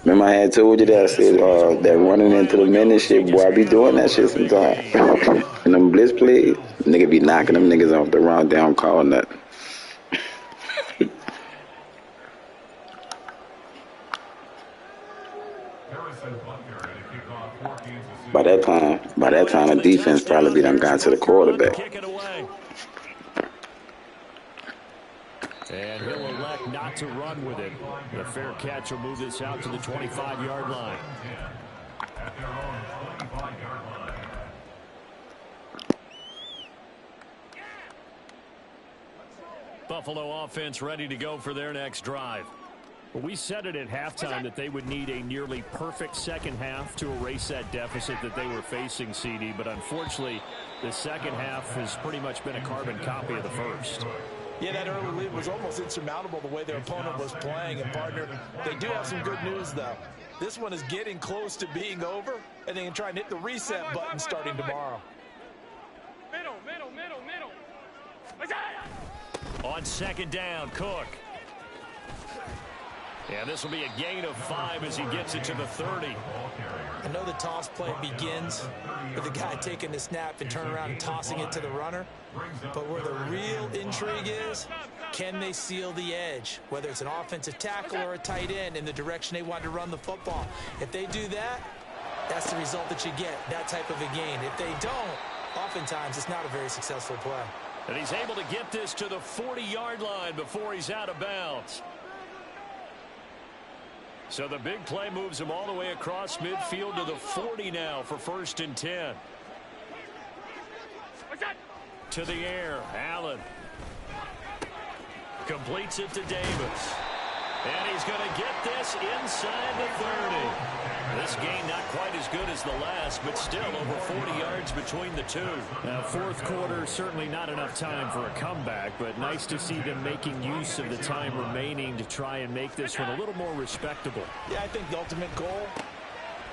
Remember I had told you that I said that running into the men and shit, boy, I be doing that shit sometimes. And them blitz plays, nigga be knocking them niggas off the round down, calling that. By that time, the defense probably done got to the quarterback. And he'll elect not to run with it. The fair catch will move this out to the 25-yard line. At their own 25 Buffalo offense ready to go for their next drive. Well, we said it at halftime that they would need a nearly perfect second half to erase that deficit that they were facing, CD. But unfortunately, the second half has pretty much been a carbon copy of the first. Yeah, that early lead was almost insurmountable the way their opponent was playing. And, partner, they do have some good news, though. This one is getting close to being over, and they can try and hit the reset button starting tomorrow. Middle. On second down, Cook. And this will be a gain of 5 as he gets it to the 30. I know the toss play begins with the guy taking the snap and turning around and tossing it to the runner. But where the real intrigue is, can they seal the edge? Whether it's an offensive tackle or a tight end in the direction they want to run the football. If they do that, that's the result that you get, that type of a gain. If they don't, oftentimes it's not a very successful play. And he's able to get this to the 40-yard line before he's out of bounds. So the big play moves him all the way across midfield to the 40 now for 1st and 10. To the air, Allen. Completes it to Davis. And he's going to get this inside the 30. This game not quite as good as the last, but still over 40 yards between the two. Now, fourth quarter, certainly not enough time for a comeback, but nice to see them making use of the time remaining to try and make this one a little more respectable. Yeah, I think the ultimate goal,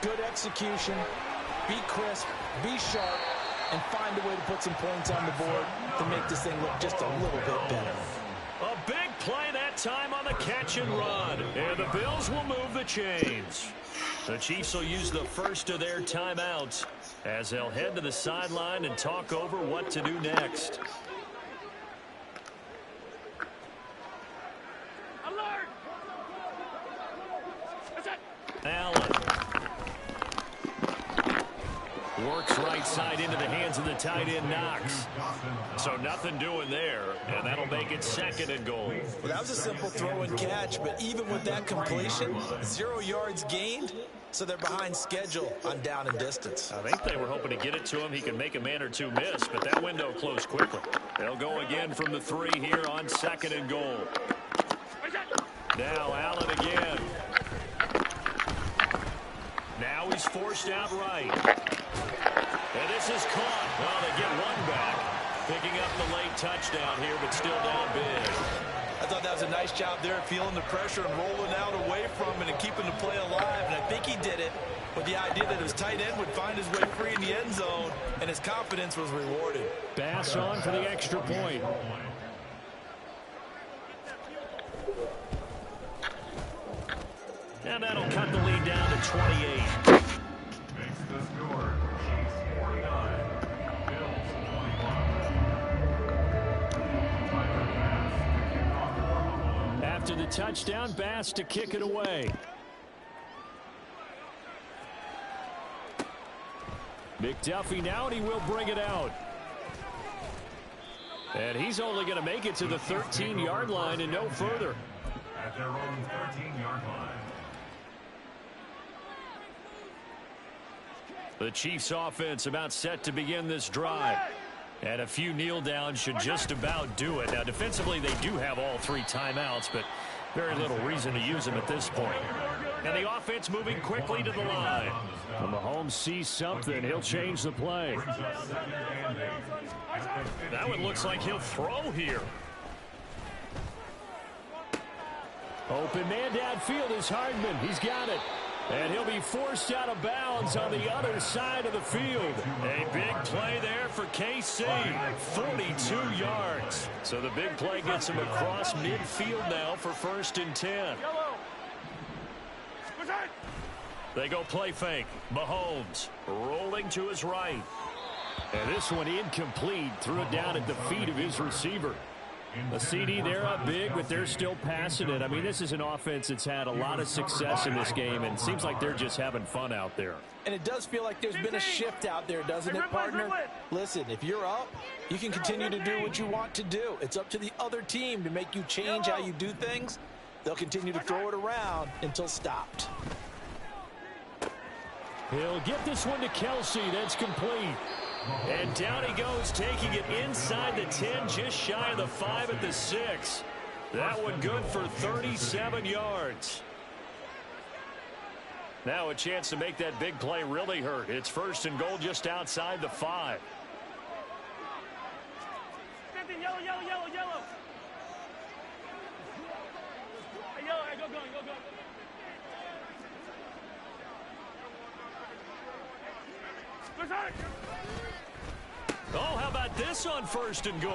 good execution, be crisp, be sharp, and find a way to put some points on the board to make this thing look just a little bit better. A big play that time on the catch and run. And the Bills will move the chains. The Chiefs will use the first of their timeouts as they'll head to the sideline and talk over what to do next. Alert! Allen. Works right side into the hands of the tight end, Knox. So nothing doing there, and that'll make it 2nd and goal. Well, that was a simple throw and catch, but even with that completion, 0 yards gained, so they're behind schedule on down and distance. I think they were hoping to get it to him. He could make a man or two miss, but that window closed quickly. They'll go again from the 3 here on 2nd and goal. Now Allen again. Now he's forced out right. And this is caught. Well, they get one back. Picking up the late touchdown here, but still down big. I thought that was a nice job there, feeling the pressure and rolling out away from it and keeping the play alive. And I think he did it with the idea that his tight end would find his way free in the end zone, and his confidence was rewarded. Bass on for the extra point. And that'll cut the lead down to 28. Makes the score. Chiefs 49. Bills 21. After the touchdown, Bass to kick it away. McDuffie now, and he will bring it out. And he's only going to make it to the 13-yard line and no further. At their own 13-yard line. The Chiefs offense about set to begin this drive. And a few kneel downs should just about do it. Now defensively they do have all 3 timeouts, but very little reason to use them at this point. And the offense moving quickly to the line. When Mahomes sees something, he'll change the play. That one looks like he'll throw here. Open man downfield is Hardman. He's got it. And he'll be forced out of bounds on the other side of the field. A big play there for KC. 42 yards. So the big play gets him across midfield now for 1st and 10. They go play fake. Mahomes rolling to his right. And this one incomplete. Threw it down at the feet of his receiver. A CD, they're up big, but they're still passing it. I mean, this is an offense that's had a lot of success in this game, and it seems like they're just having fun out there. And it does feel like there's been a shift out there, doesn't it, partner? Listen, if you're up, you can continue to do what you want to do. It's up to the other team to make you change how you do things. They'll continue to throw it around until stopped. He'll get this one to Kelsey. That's complete. And down he goes, taking it inside the 10, just shy of the 5 at the 6. That one good for 37 yards. Now a chance to make that big play really hurt. It's 1st and goal just outside the 5. Yellow, yellow, yellow, yellow. Hey, yellow, hey, go, go. Oh, how about this on 1st and goal?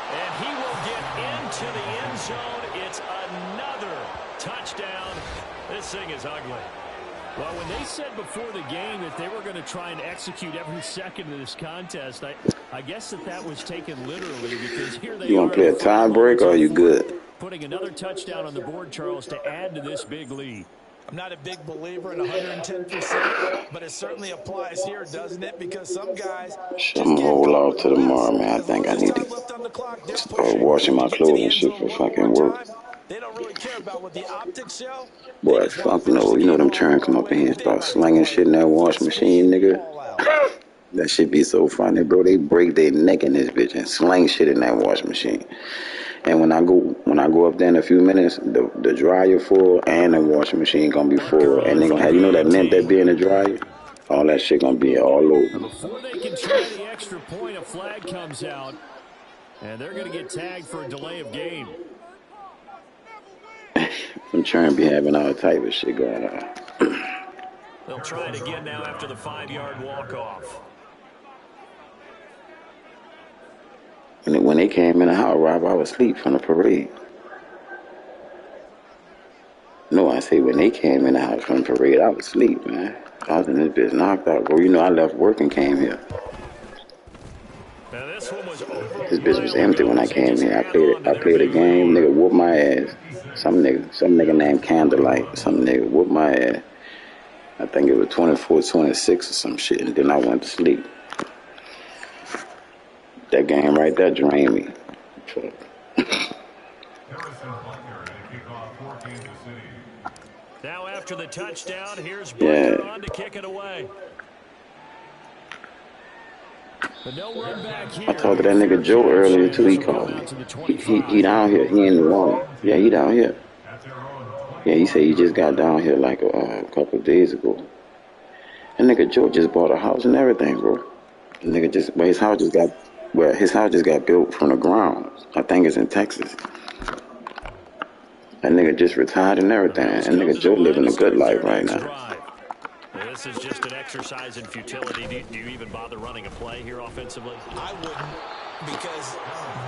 And he will get into the end zone. It's another touchdown. This thing is ugly. Well, when they said before the game that they were going to try and execute every second of this contest, I guess that was taken literally, because here they You want to play a tie break or are you good? Putting another touchdown on the board, Charles, to add to this big lead. I'm not a big believer in 110%, but it certainly applies here, doesn't it? Because some guys I'm going to hold off to tomorrow, man. I think I need to start washing my clothes and shit for fucking work. They don't really care about what the optics show. Boy, fuck no. You know them churn come up in here and start slinging shit in that wash machine, nigga. That shit be so funny, bro. They break their neck in this bitch and sling shit in that wash machine. And when I go up there in a few minutes, the dryer full and the washing machine gonna be full, and they gonna have, you know, that mint that be in the dryer, all that shit gonna be all over. Before they can try the extra point, a flag comes out, and they're gonna get tagged for a delay of game. I'm trying to be having all type of shit going on. They'll try it again now after the 5-yard walk-off. When they came in the house, Rob, I was asleep from the parade. No, I say when they came in the house from the parade, I was asleep, man. I was in this bitch knocked out, bro. You know I left work and came here. This bitch was empty when I came here. I played a game, nigga whooped my ass. Some nigga named Candlelight, some nigga whooped my ass. I think it was 24-26 or some shit, and then I went to sleep. That game right there drained me. Now after the touchdown, here's Butler on to kick it away. But no run back here. I talked to that nigga Joe earlier too. He called me. He down here. He in New Orleans. Yeah, he down here. Yeah, he said he just got down here like a couple of days ago. That nigga Joe just bought a house and everything, bro. The nigga just, his house just got built from the ground. I think it's in Texas. That nigga just retired and everything. And nigga Joe living a good life right now. This is just an exercise in futility. Do you even bother running a play here offensively? I wouldn't, because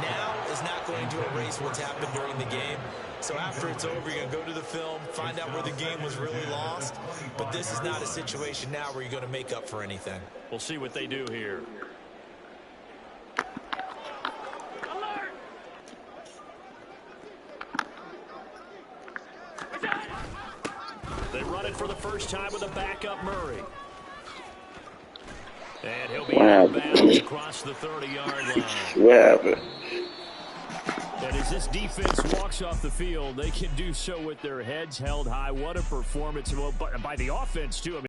now is not going to erase what's happened during the game. So after it's over, you're going to go to the film, find out where the game was really lost. But this is not a situation now where you're going to make up for anything. We'll see what they do here. They run it for the first time with a backup Murray. And he'll be out of bounds across the 30-yard line. What happened? And as this defense walks off the field, they can do so with their heads held high. What a performance by the offense, too. I mean,